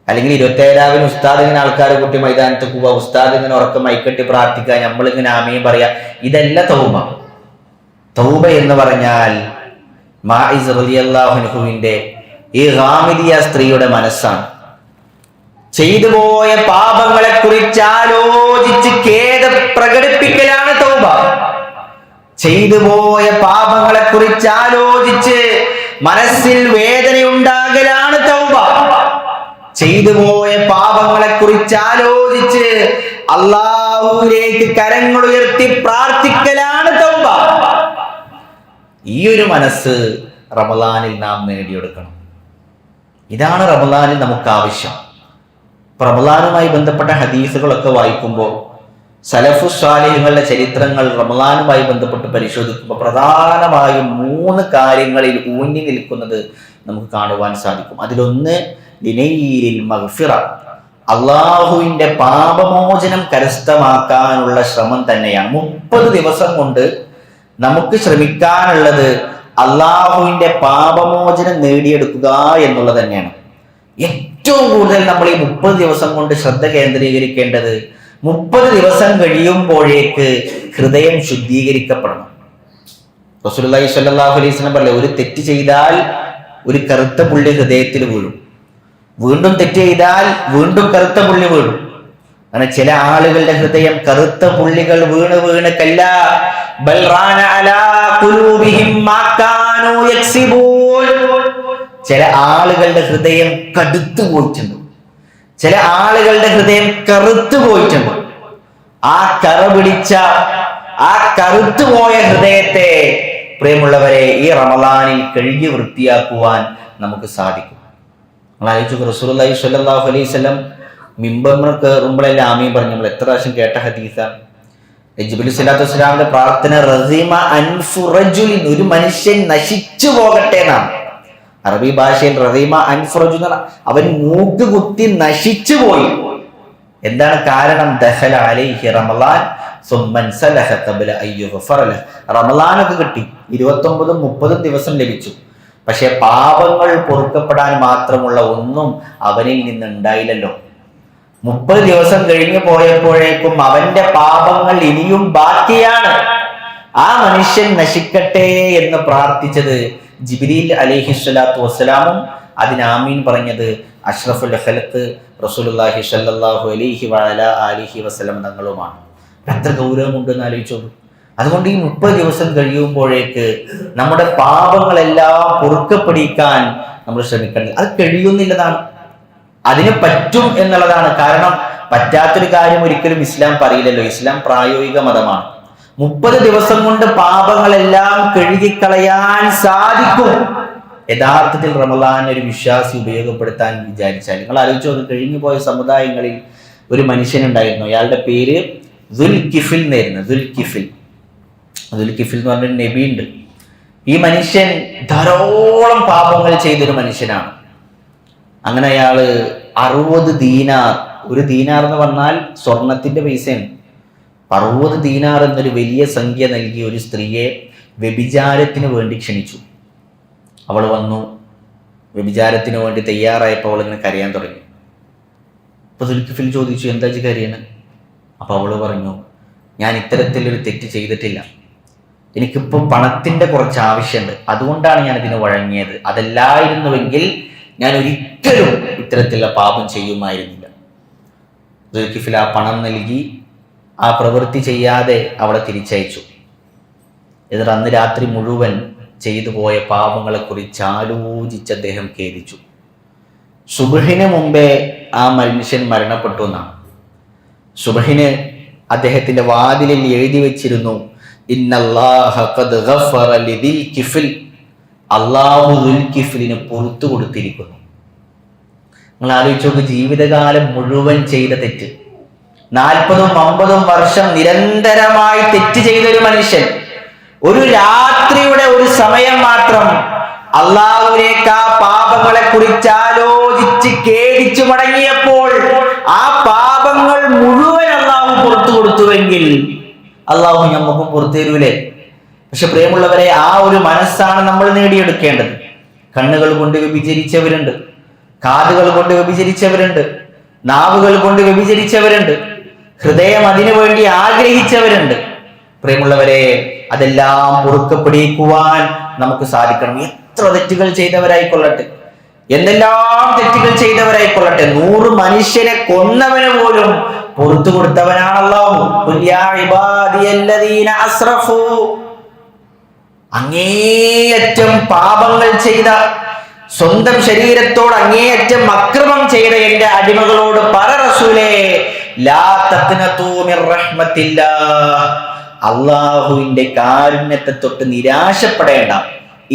അല്ലെങ്കിൽ 27-ന് ഉസ്താദ് ഇങ്ങനെ ആൾക്കാരെ കൂട്ടി മൈതാനത്ത് പോവുക, ഉസ്താദ് ഇങ്ങനെ ഉറക്കം മൈക്കെട്ടി പ്രാർത്ഥിക്കുക, നമ്മളിങ്ങനെ ആമീൻ പറയാ, ഇതല്ല തൗബ. തൗബ എന്ന് പറഞ്ഞാൽ മാഇസ് റളിയല്ലാഹു അൻഹുവിന്റെ ഈ ഗാമിദിയ സ്ത്രീയുടെ മനസ്സാണ്. ചെയ്തു പോയ പാപങ്ങളെ കുറിച്ച് ആലോചിച്ച് ഖേദം പ്രകടിപ്പിക്കലാണ് തൗബ. ചെയ്തു പോയ പാപങ്ങളെ കുറിച്ച് ആലോചിച്ച് മനസ്സിൽ വേദനയുണ്ടാകലാണ് തൗബ. ചെയ്തു പോയ പാപങ്ങളെ കുറിച്ച് ആലോചിച്ച് അല്ലാഹുവിലേക്ക് കരങ്ങൾ ഉയർത്തി പ്രാർത്ഥിക്കലാണ് തൗബ. ഈ ഒരു മനസ്സ് റമളാനിൽ നാം നേടിയെടുക്കണം. ഇതാണ് റമളാനിൽ നമുക്ക് ആവശ്യം. റമളാനുമായി ബന്ധപ്പെട്ട ഹദീസുകളൊക്കെ വായിക്കുമ്പോൾ സലഫു സ്വാലിഹുകളുടെ ചരിത്രങ്ങൾ റമളാനുമായി ബന്ധപ്പെട്ട് പരിശോധിക്കുമ്പോൾ പ്രധാനമായും 3 കാര്യങ്ങളിൽ ഊന്നി നിൽക്കുന്നത് നമുക്ക് കാണുവാൻ സാധിക്കും. അതിലൊന്ന് ലിനൈലിൽ മഗ്ഫിറ, അള്ളാഹുവിന്റെ പാപമോചനം കരസ്ഥമാക്കാനുള്ള ശ്രമം തന്നെയാണ്. 30 ദിവസം കൊണ്ട് നമുക്ക് ശ്രമിക്കാനുള്ളത് അള്ളാഹുവിന്റെ പാപമോചനം നേടിയെടുക്കുക എന്നുള്ളത് തന്നെയാണ്. ഏറ്റവും കൂടുതൽ നമ്മൾ ഈ 30 ദിവസം കൊണ്ട് ശ്രദ്ധ കേന്ദ്രീകരിക്കേണ്ടത് 30 ദിവസം കഴിയുമ്പോഴേക്ക് ഹൃദയം ശുദ്ധീകരിക്കപ്പെടണം. റസൂലുള്ളാഹി സ്വല്ലല്ലാഹു അലൈഹി വസല്ലം പറഞ്ഞു, ഒരു തെറ്റ് ചെയ്താൽ ഒരു കറുത്ത പുള്ളി ഹൃദയത്തിൽ വീഴും, വീണ്ടും തെറ്റ് ചെയ്താൽ വീണ്ടും കറുത്ത പുള്ളി വീഴും. അങ്ങനെ ചില ആളുകളുടെ ഹൃദയം കറുത്ത പുള്ളികൾ വീണ് വീണ് കല്ലാ ബൽ റാന അലാ ഖുലൂബിഹിം മാ കാനൂ യക്സിബൂൻ. ചില ആളുകളുടെ ഹൃദയം കടുത്തു പോയിട്ടുണ്ട്, ചില ആളുകളുടെ ഹൃദയം കറുത്തു പോയിട്ടുണ്ട്. ആ കറ പിടിച്ച ആ കറുത്തുപോയ ഹൃദയത്തെ പ്രിയമുള്ളവരെ ഈ റമളാനിൽ കഴുകി വൃത്തിയാക്കുവാൻ നമുക്ക് സാധിക്കും. റസൂലുള്ളാഹി സ്വല്ലല്ലാഹു അലൈഹി വസല്ലം മിമ്പറിൽ കയറുമ്പോഴെല്ലാം ആമീൻ പറഞ്ഞു. നമ്മൾ എത്ര പ്രാവശ്യം കേട്ട ഹദീസാണ്. ജിബ്രീൽ സ്വല്ലല്ലാഹു അലൈഹി വസല്ലമിന്റെ പ്രാർത്ഥന റസീമ അൻഫു റജുലിൻ, ഒരു മനുഷ്യൻ നശിച്ചു പോകട്ടെ എന്നാണ്. അറബി ഭാഷയിൽ റസീമ അൻഫു റജുൽ, അവൻ മൂക്ക് കുത്തി നശിച്ചു പോയി. എന്താണ് കാരണം? ദഖല അലൈഹി റമളാൻ സുമ്മൻ സലഹ ഖബല അയ്യുഗ്ഫറ ലഹു. റമളാനൊക്കെ കിട്ടി, 29ഉം 30ഉം ദിവസം ലഭിച്ചു, പക്ഷെ പാപങ്ങൾ പൊറുക്കപ്പെടാൻ മാത്രമുള്ള ഒന്നും അവനിൽ നിന്നുണ്ടായില്ലല്ലോ. 30 ദിവസം കഴിഞ്ഞു പോയപ്പോഴേക്കും അവന്റെ പാപങ്ങൾ ഇനിയും ബാക്കിയാണ്. ആ മനുഷ്യൻ നശിക്കട്ടെ എന്ന് പ്രാർത്ഥിച്ചത് ജിബ്രീൽ അലൈഹിസ്സലാത്തു വസ്സലാമും അതിന് ആമീൻ പറഞ്ഞത് അഷ്റഫുൽ ഖൽഖ് റസൂലുള്ളാഹി സ്വല്ലല്ലാഹു അലൈഹി വഅലാ ആലിഹി വസല്ലം തങ്ങളുമാണ്. എത്ര ഗൗരവമുണ്ടെന്ന് ആലോചിച്ചോളൂ. അതുകൊണ്ട് ഈ 30 ദിവസം കഴിയുമ്പോഴേക്ക് നമ്മുടെ പാപങ്ങളെല്ലാം പൊറുക്കപ്പെടിക്കാൻ നമ്മൾ ശ്രമിക്കണം. അത് കഴിയുന്നില്ലതാണ്, അതിന് പറ്റും എന്നുള്ളതാണ്. കാരണം പറ്റാത്തൊരു കാര്യം ഒരിക്കലും ഇസ്ലാം പറയില്ലല്ലോ. ഇസ്ലാം പ്രായോഗിക മതമാണ്. 30 ദിവസം കൊണ്ട് പാപങ്ങളെല്ലാം കഴുകിക്കളയാൻ സാധിക്കും. യഥാർത്ഥത്തിൽ റമദാൻ ഒരു വിശ്വാസി ഉപയോഗപ്പെടുത്താൻ വിചാരിച്ചാൽ, നിങ്ങൾ ആലോചിച്ച് നോക്ക്, കഴിഞ്ഞു പോയ സമുദായങ്ങളിൽ ഒരു മനുഷ്യനുണ്ടായിരുന്നു. അയാളുടെ പേര് ദുൽകിഫിൽ എന്നായിരുന്നു. ദുൽകിഫിൽ എന്ന് പറഞ്ഞൊരു നബിയുണ്ട്. ഈ മനുഷ്യൻ ധാരാളം പാപങ്ങൾ ചെയ്തൊരു മനുഷ്യനാണ്. അങ്ങനെ അയാള് 60 ദീനാർ, ഒരു ദീനാർ എന്ന് പറഞ്ഞാൽ സ്വർണത്തിന്റെ പൈസയാണ്, 60 ദീനാർ എന്നൊരു വലിയ സംഖ്യ നൽകി ഒരു സ്ത്രീയെ വ്യഭിചാരത്തിന് വേണ്ടി ക്ഷണിച്ചു. അവൾ വന്നു, വ്യഭിചാരത്തിന് വേണ്ടി തയ്യാറായപ്പോൾ അവൾ ഇങ്ങനെ കരയാൻ തുടങ്ങി. അപ്പൊ ദുൽകിഫിൽ ചോദിച്ചു, എന്താ കരയാണ്? അപ്പൊ അവള് പറഞ്ഞു, ഞാൻ ഇത്തരത്തിലൊരു തെറ്റ് ചെയ്തിട്ടില്ല, എനിക്കിപ്പോൾ പണത്തിന്റെ കുറച്ച് ആവശ്യമുണ്ട്, അതുകൊണ്ടാണ് ഞാൻ ഇതിന് വഴങ്ങിയത്. അതല്ലായിരുന്നുവെങ്കിൽ ഞാൻ ഒരിക്കലും ഇത്തരത്തിലുള്ള പാപം ചെയ്യുമായിരുന്നില്ല. ദുൽകിഫിൽ ആ പണം നൽകി ആ പ്രവൃത്തി ചെയ്യാതെ അവളെ തിരിച്ചയച്ചു. എന്നിട്ട് അന്ന് രാത്രി മുഴുവൻ ചെയ്തു പോയ പാപങ്ങളെ കുറിച്ച് ആലോചിച്ച് അദ്ദേഹം ഖേദിച്ചു. സുബ്ഹിന് മുമ്പേ ആ മനുഷ്യൻ മരണപ്പെട്ടു എന്നാണ്. സുബ്ഹിന് അദ്ദേഹത്തിന്റെ വാതിലിൽ എഴുതി വെച്ചിരുന്നു, ഇന്നല്ലാഹ ഖദ് ഗഫറ ലിദിൽ കിഫിൽ, അല്ലാഹു ദുൽകിഫിലിന് പുറത്തു കൊടുത്തിരിക്കുന്നു. നിങ്ങൾ ആലോചിച്ച് നോക്ക്, ജീവിതകാലം മുഴുവൻ ചെയ്ത തെറ്റ്, 40-50 വർഷം നിരന്തരമായി തെറ്റ് ചെയ്തൊരു മനുഷ്യൻ ഒരു രാത്രിയുടെ ഒരു സമയം മാത്രം അള്ളാഹുവിലേക്ക് ആ പാപങ്ങളെ കുറിച്ച് ആലോചിച്ച് ഖേദിച്ചു മടങ്ങിയപ്പോൾ ആ പാപങ്ങൾ മുഴുവൻ അള്ളാഹു പുറത്തു കൊടുത്തുവെങ്കിൽ അള്ളാഹു നമുക്കും പുറത്തു തരൂലേ? പക്ഷെ പ്രിയമുള്ളവരെ, ആ ഒരു മനസ്സാണ് നമ്മൾ നേടിയെടുക്കേണ്ടത്. കണ്ണുകൾ കൊണ്ട് വ്യഭിചരിച്ചവരുണ്ട്, കാതുകൾ കൊണ്ട് വ്യഭിചരിച്ചവരുണ്ട്, നാവുകൾ കൊണ്ട് വ്യഭിചരിച്ചവരുണ്ട്, ഹൃദയം അതിനു വേണ്ടി ആഗ്രഹിച്ചവരുണ്ട്. പ്രിയമുള്ളവരെ, അതെല്ലാം പൊറുക്കപ്പെടിക്കുവാൻ നമുക്ക് സാധിക്കണം. എത്ര തെറ്റുകൾ ചെയ്തവരായിക്കൊള്ളട്ടെ, എന്തെല്ലാം തെറ്റുകൾ ചെയ്തവരായിക്കൊള്ളട്ടെ, 100 മനുഷ്യനെ കൊന്നവന് പോലും പുറത്തു കൊടുത്തവനാണ് അല്ലാഹു. അങ്ങേയറ്റം പാപങ്ങൾ ചെയ്ത, സ്വന്തം ശരീരത്തോട് അങ്ങേയറ്റം അക്രമം ചെയ്ത എന്റെ അടിമകളോട് പറ റസൂലേ, ലാ തഖ്നതു മിർ റഹ്മത്തില്ലാഹ്, അല്ലാഹുവിന്റെ കാരുണ്യത്തെ തൊട്ട് നിരാശപ്പെടേണ്ട.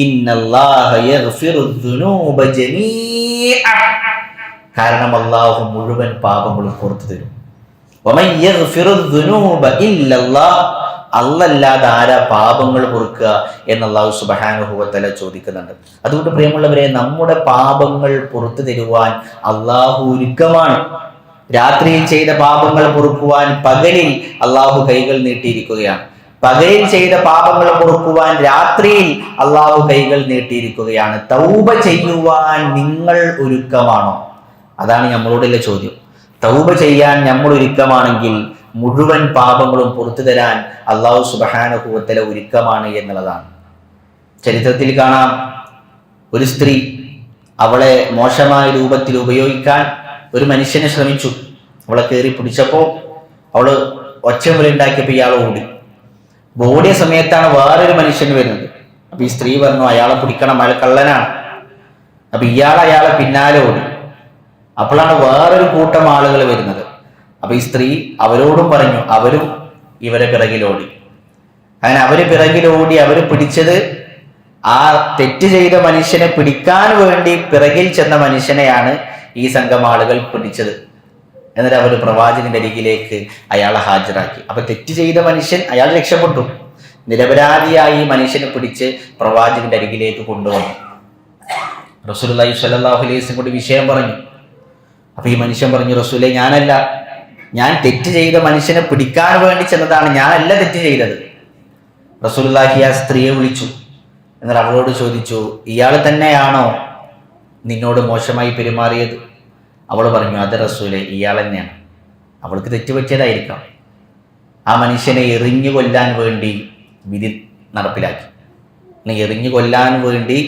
ഇന്നല്ലാഹ യഗ്ഫിറു ദുനൂബ ജമീഅ, കാരണം അല്ലാഹു മുഴുവൻ പാപങ്ങളും പുറത്തു തരും. വമൻ യഗ്ഫിറു ദുനൂബ ഇല്ലല്ലാഹ്, അല്ലാതെ ആരാ പാപങ്ങൾ പൊറുക്കുക എന്ന് അല്ലാഹു സുബ്ഹാനഹു വ തആല ചോദിക്കുന്നുണ്ട്. അതുകൊണ്ട് പ്രിയമുള്ളവരെ, നമ്മുടെ പാപങ്ങൾ പുറത്തു തരുവാൻ അല്ലാഹു ഒരുക്കമാണ്. രാത്രിയിൽ ചെയ്ത പാപങ്ങൾ പൊറുക്കുവാൻ പകലിൽ അള്ളാഹു കൈകൾ നീട്ടിയിരിക്കുകയാണ്. പകലിൽ ചെയ്ത പാപങ്ങൾ പൊറുക്കുവാൻ രാത്രിയിൽ അള്ളാഹു കൈകൾ നീട്ടിയിരിക്കുകയാണ്. തൗബ ചെയ്യുവാൻ നിങ്ങൾ ഒരുക്കമാണോ? അതാണ് നമ്മളോടുള്ള ചോദ്യം. തൗബ ചെയ്യാൻ നമ്മൾ ഒരുക്കമാണെങ്കിൽ മുഴുവൻ പാപങ്ങളും പുറത്തു തരാൻ അള്ളാഹു സുബ്ഹാനഹു വ തആല ഒരുക്കമാണ് എന്നുള്ളതാണ്. ചരിത്രത്തിൽ കാണാം, ഒരു സ്ത്രീ അവളെ മോശമായ രൂപത്തിൽ ഉപയോഗിക്കാൻ ഒരു മനുഷ്യനെ ശ്രമിച്ചു. അവളെ കയറി പിടിച്ചപ്പോൾ അവള് ഒച്ചമുലുണ്ടാക്കിയപ്പോൾ ഇയാൾ ഓടിയ സമയത്താണ് വേറൊരു മനുഷ്യൻ വരുന്നത്. അപ്പൊ ഈ സ്ത്രീ പറഞ്ഞു, അയാളെ പിടിക്കണം, അയാൾ കള്ളനാണ്. അപ്പൊ അയാളെ പിന്നാലെ ഓടി. അപ്പോഴാണ് വേറൊരു കൂട്ടം ആളുകൾ വരുന്നത്. അപ്പൊ ഈ സ്ത്രീ അവരോടും പറഞ്ഞു, അവരും ഇവരെ പിറകിലോടി. അങ്ങനെ അവര് പിറകിലോടി. അവര് പിടിച്ചത് ആ തെറ്റ് ചെയ്ത മനുഷ്യനെ പിടിക്കാൻ വേണ്ടി പിറകിൽ ചെന്ന മനുഷ്യനെയാണ് ഈ സംഘം ആളുകൾ പിടിച്ചത്. എന്നിട്ട് അവർ പ്രവാചകന്റെ അരികിലേക്ക് അയാളെ ഹാജരാക്കി. അപ്പൊ തെറ്റ് ചെയ്ത മനുഷ്യൻ, അയാൾ രക്ഷപ്പെട്ടു. നിരപരാധിയായി ഈ മനുഷ്യനെ പിടിച്ച് പ്രവാചകന്റെ അരികിലേക്ക് കൊണ്ടുവന്നു. റസൂലുള്ളാഹി സ്വല്ലല്ലാഹു അലൈഹി വസല്ലം കൂടി വിഷയം പറഞ്ഞു. അപ്പൊ ഈ മനുഷ്യൻ പറഞ്ഞു, റസൂലേ, ഞാനല്ല, ഞാൻ തെറ്റ് ചെയ്ത മനുഷ്യനെ പിടിക്കാൻ വേണ്ടി ചെന്നതാണ്, ഞാനല്ല തെറ്റ് ചെയ്തത്. റസൂലുള്ളാഹി ആ സ്ത്രീയെ വിളിച്ചു. എന്നിട്ട് അവളോട് ചോദിച്ചു, ഇയാൾ തന്നെയാണോ നിന്നോട് മോശമായി പെരുമാറിയത്? അവൾ പറഞ്ഞു, അതെ റസൂലേ, ഇയാൾ തന്നെയാണ്. അവൾക്ക് തെറ്റുപറ്റിയതായിരിക്കാം. ആ മനുഷ്യനെ എറിഞ്ഞു കൊല്ലാൻ വേണ്ടി വിധി നടപ്പിലാക്കി. എറിഞ്ഞു കൊല്ലാൻ വേണ്ടി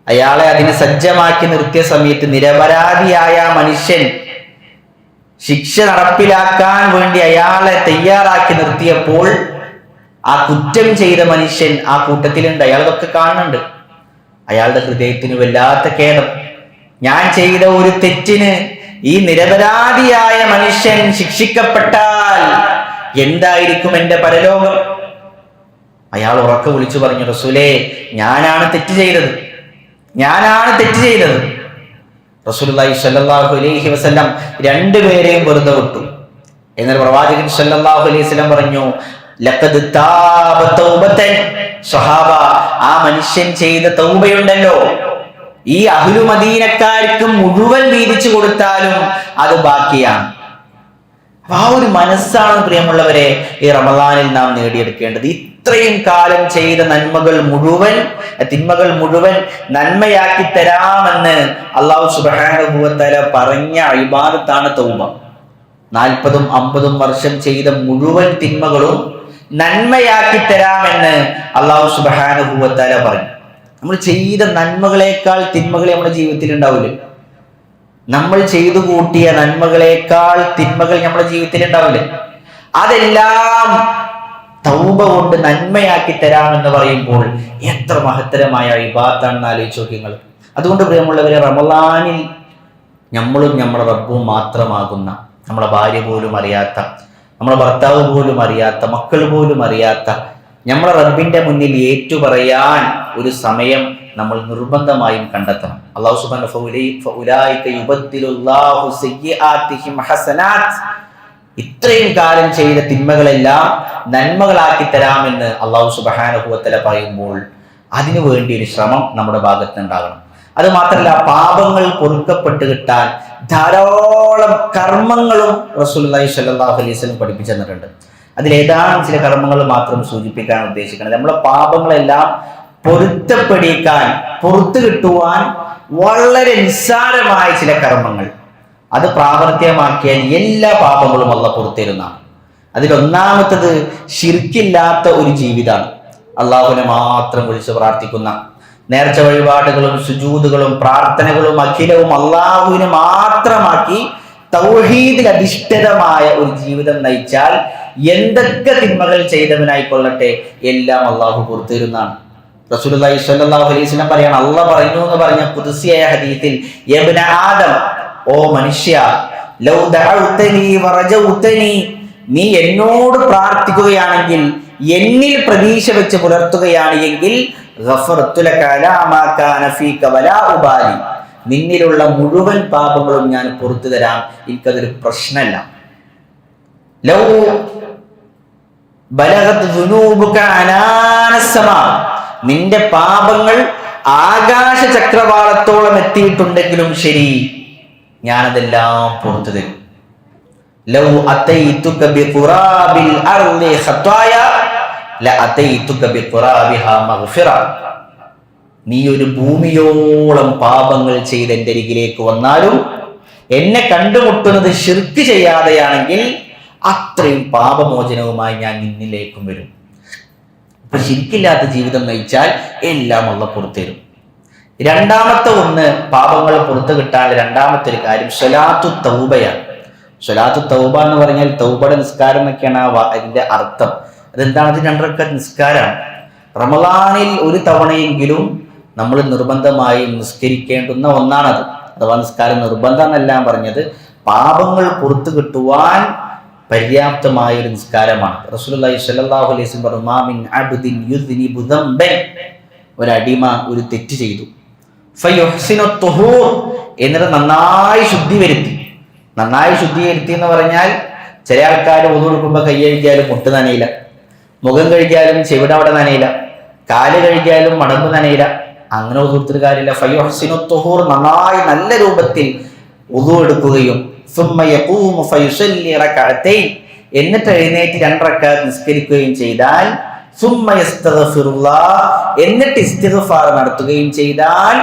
അയാളെ അതിന് സജ്ജമാക്കി നിർത്തിയ സമയത്ത് നിരപരാധിയായ മനുഷ്യൻ ശിക്ഷ നടപ്പിലാക്കാൻ വേണ്ടി അയാളെ തയ്യാറാക്കി നിർത്തിയപ്പോൾ ആ കുറ്റം ചെയ്ത മനുഷ്യൻ ആ കൂട്ടത്തിലുണ്ട്, അയാളതൊക്കെ കാണുന്നുണ്ട്. അയാളുടെ ഹൃദയത്തിന് വല്ലാത്ത ഖേദം. ഞാൻ ചെയ്ത ഒരു തെറ്റിന് ഈ നിരപരാധിയായ മനുഷ്യൻ ശിക്ഷിക്കപ്പെട്ടാൽ എന്തായിരിക്കും എന്റെ പരലോകം? അയാൾ ഉറക്കെ വിളിച്ചു പറഞ്ഞു, റസൂലേ, ഞാനാണ് തെറ്റ് ചെയ്തത്. റസൂലുള്ളാഹി സ്വല്ലല്ലാഹു അലൈഹി വസല്ലം രണ്ടുപേരെയും വെറുതെ വിട്ടു. എന്നാൽ പ്രവാചകൻ സ്വല്ലല്ലാഹു അലൈഹി വസല്ലം പറഞ്ഞു, ലഖദ് താബ തൗബതൻ. സ്വഹാബ, ആ മനുഷ്യൻ ചെയ്ത തൗബയുണ്ടല്ലോ, ഈ അഹ്ലു മദീനക്കാർക്ക് മുഴുവൻ വീതിച്ചു കൊടുത്താലും അത് ബാക്കിയാണ്. ആ ഒരു മനസ്സാണ് പ്രിയമുള്ളവരെ ഈ റമദാനിൽ നാം നേടിയെടുക്കേണ്ടത്. ഇത്രയും കാലം ചെയ്ത തിന്മകൾ മുഴുവൻ നന്മയാക്കി തരാമെന്ന് അല്ലാഹു സുബ്ഹാനഹു വ തആല പറഞ്ഞ ഇബാദത്താണ് തൗബ. 40-50 വർഷം ചെയ്ത മുഴുവൻ തിന്മകളും നന്മയാക്കി തരാമെന്ന് അല്ലാഹു സുബ്ഹാനഹു വ തആല പറഞ്ഞു. നമ്മൾ ചെയ്ത നന്മകളെക്കാൾ തിന്മകൾ നമ്മുടെ ജീവിതത്തിൽ ഉണ്ടാവില്ലേ? നമ്മൾ ചെയ്തു കൂട്ടിയ നന്മകളെക്കാൾ തിന്മകൾ നമ്മുടെ ജീവിതത്തിൽ ഉണ്ടാവില്ലേ? അതെല്ലാം തൗബ കൊണ്ട് നന്മയാക്കി തരാമെന്ന് പറയുമ്പോൾ എത്ര മഹത്തരമായ ഇബാദത്താണെന്ന് ആലോചിച്ച് നോക്കി നിങ്ങൾ. അതുകൊണ്ട് പ്രിയമുള്ളവരെ, റമളാനിൽ നമ്മളും നമ്മുടെ റബ്ബും മാത്രമാകുന്ന, നമ്മളെ ഭാര്യ പോലും അറിയാത്ത, നമ്മളെ ഭർത്താവ് പോലും അറിയാത്ത, മക്കൾ പോലും അറിയാത്ത നമ്മളെ റബ്ബിന്റെ മുന്നിൽ ഏറ്റുപറയാൻ ഒരു സമയം നമ്മൾ നിർബന്ധമായും കണ്ടെത്തണം. അല്ലാഹു സുബ്ഹാനഹു ഫഉലൈക യുബദ്ദിലുല്ലാഹു സയ്യിആതിഹിം ഹസനാത്ത്. ഇത്രയും കാലം ചെയ്ത തിന്മകളെല്ലാം നന്മകളാക്കി തരാമെന്ന് അല്ലാഹു സുബ്ഹാനഹു വ തആല പറയുമ്പോൾ അതിനു വേണ്ടി ഒരു ശ്രമം നമ്മുടെ ഭാഗത്ത് ഉണ്ടാകണം. അത് മാത്രമല്ല, പാപങ്ങൾ പൊറുക്കപ്പെട്ട് കിട്ടാൻ ധാരാളം കർമ്മങ്ങളും റസൂലുള്ളാഹി സ്വല്ലല്ലാഹു അലൈഹി വസല്ലം പഠിപ്പിച്ചു തന്നിട്ടുണ്ട്. അതിലേതാനും ചില കർമ്മങ്ങൾ മാത്രം സൂചിപ്പിക്കാൻ ഉദ്ദേശിക്കുന്നത്. നമ്മളെ പാപങ്ങളെല്ലാം പൊരുത്തപ്പെടിക്കാൻ, പുറത്തു കിട്ടുവാൻ വളരെ നിസ്സാരമായ ചില കർമ്മങ്ങൾ, അത് പ്രാവർത്തികമാക്കിയാൽ എല്ലാ പാപങ്ങളും അല്ലാഹു പുറത്തിരുന്നതാണ്. അതിലൊന്നാമത്തത് ശിർക്കില്ലാത്ത ഒരു ജീവിതമാണ്. അള്ളാഹുവിനെ മാത്രം വിളിച്ച് പ്രാർത്ഥിക്കുന്ന, നേർച്ച വഴിപാടുകളും സുജൂദുകളും പ്രാർത്ഥനകളും അഖിലവും അള്ളാഹുവിനെ മാത്രമാക്കി തൗഹീദിൽ അധിഷ്ഠിതമായ ഒരു ജീവിതം നയിച്ചാൽ എന്തൊക്കെ തിന്മകൾ ചെയ്തവനായിക്കൊള്ളട്ടെ എല്ലാം അള്ളാഹു പുറത്തിരുന്നതാണ്. റസൂലുള്ളാഹി സ്വല്ലല്ലാഹു അലൈഹി വസല്ലം പറയാണ്, അള്ളാഹ് പറഞ്ഞു എന്ന് പറഞ്ഞ ഖുദ്സിയായ ഹദീസിൽ, യബ്ന ആദം, ഓ മനുഷ്യ, ലൗ ദഅഉതനി വറജൗതനി, നീ എന്നോട് പ്രാർത്ഥിക്കുകയാണെങ്കിൽ, എന്നിൽ പ്രതീക്ഷ വെച്ച് പുലർത്തുകയാണ് എങ്കിൽ, ഗഫർതു ലക അലാ മാ കാന ഫീക വലാ ഉബാലി, നിന്നിലുള്ള മുഴുവൻ പാപങ്ങളും ഞാൻ പുറത്തു തരാം, എനിക്കതൊരു പ്രശ്നമല്ല. ലൗ ബലഗത് ദുനൂബുക അനാനസ്സമാ, നിന്റെ പാപങ്ങൾ ആകാശ ചക്രവാളത്തോളം എത്തിയിട്ടുണ്ടെങ്കിലും ശരി, ഞാനതെല്ലാം പുറത്തു തരും. ലൗ അതൈതുക ബിഖുറാബിൽ അർളി ഖതായ ലഅതൈതുക ബിഖുറാബിഹാ മഗ്ഫിറ, നീ ഒരു ഭൂമിയോളം പാപങ്ങൾ ചെയ്ത് എൻ്റെ അരികിലേക്ക് വന്നാലും എന്നെ കണ്ടുമുട്ടുന്നത് ശിർക്ക് ചെയ്യാതെയാണെങ്കിൽ അത്രയും പാപമോചനവുമായി ഞാൻ നിന്നിലേക്കും വരും. അപ്പൊ ശിർക്കില്ലാത്ത ജീവിതം നയിച്ചാൽ എല്ലാം അല്ലാഹു പുറത്തുതരും. രണ്ടാമത്തെ ഒന്ന്, പാപങ്ങൾ പുറത്തു കിട്ടാൻ രണ്ടാമത്തെ ഒരു കാര്യം സ്വലാത്തു തൗബയാണ്. സ്വലാത്തു തൗബ എന്ന് പറഞ്ഞാൽ തൗബയുടെ നിസ്കാരം എന്നൊക്കെയാണ് അതിന്റെ അർത്ഥം. അതെന്താണ്? അത് 2 റക്അത്ത് നിസ്കാരമാണ്. റമളാനിൽ ഒരു തവണയെങ്കിലും നമ്മൾ നിർബന്ധമായും നിസ്കരിക്കേണ്ടുന്ന ഒന്നാണത്. അഥവാ നിസ്കാരം നിർബന്ധം എന്നെല്ലാം പറഞ്ഞത് പാപങ്ങൾ പുറത്തു കിട്ടുവാൻ പര്യാപ്തമായ ഒരു നിസ്കാരമാണ്. റസൂലുള്ളാഹി സ്വല്ലല്ലാഹു അലൈഹി വസല്ലം പറഞ്ഞു, മാ മിൻ അബ്ദിൻ യുദ്നിബു ദംബൻ, ഒരടിമ ഒരു തെറ്റ് ചെയ്തു, ഫയുഹ്സിനു തുഹൂർ, എന്നിട്ട് നന്നായി ശുദ്ധി വരുത്തി. നന്നായി ശുദ്ധീകരിത്തി എന്ന് പറഞ്ഞാൽ ചില ആൾക്കാർ wudu എടുക്കുമ്പോൾ കൈ കഴുകിയാലും മുട്ട് നനയില്ല, മുഖം കഴുകിയാലും ചെവിട അവിടെ നനയില്ല, കാല് കഴുകിയാലും മടമ്പ് നനയില്ല. അങ്ങനെ wudu എടുത്തിട്ട് കാര്യമില്ല. ഫയുഹ്സിനു തുഹൂർ, നന്നായി നല്ല രൂപത്തിൽ wudu എടുക്കുകയും എന്നിട്ട് എഴുന്നേറ്റ് 2 റക്അത്ത് നിസ്കരിക്കുകയും ചെയ്താൽ, എന്നിട്ട് ഇസ്തിഗ്ഫാർ നടത്തുകയും ചെയ്താൽ,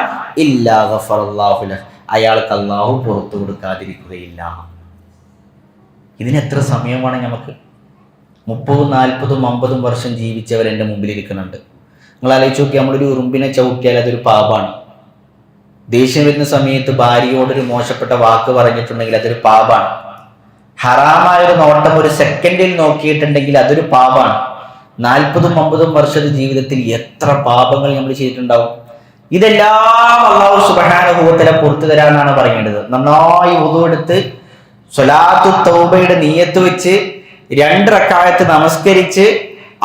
ഇല്ലാ ഗഫറല്ലാഹു ലഹു, അയാൾക്ക് അല്ലാഹു പുറത്തു കൊടുക്കാതിരിക്കുകയില്ല. ഇതിന് എത്ര സമയമാണ്? നമുക്ക് 30, 40, 50 വർഷം ജീവിച്ചവർ എൻ്റെ മുമ്പിൽ ഇരിക്കുന്നുണ്ട്. നിങ്ങൾ ആലോചിച്ച് നോക്കി, നമ്മളൊരു ഉറുമ്പിനെ ചവിട്ടിയാൽ അതൊരു പാപാണ്. ദേഷ്യം വരുന്ന സമയത്ത് ഭാര്യയോടൊരു മോശപ്പെട്ട വാക്ക് പറഞ്ഞിട്ടുണ്ടെങ്കിൽ അതൊരു പാപാണ്. ഹറാമായൊരു നോട്ടം ഒരു സെക്കൻഡിൽ നോക്കിയിട്ടുണ്ടെങ്കിൽ അതൊരു പാപാണ്. 40-50 വർഷത്തെ ജീവിതത്തിൽ എത്ര പാപങ്ങൾ നമ്മൾ ചെയ്തിട്ടുണ്ടാവും. ഇതെല്ലാം അല്ലാഹു സുബ്ഹാനഹു വ തആല പുറത്തു തരാനാണ് പറയേണ്ടത്. നന്നായി വുളു എടുത്ത് സ്വലാത്തു തൗബയുടെ നിയ്യത്ത് വെച്ച് 2 റക്അത്ത് നമസ്കരിച്ച്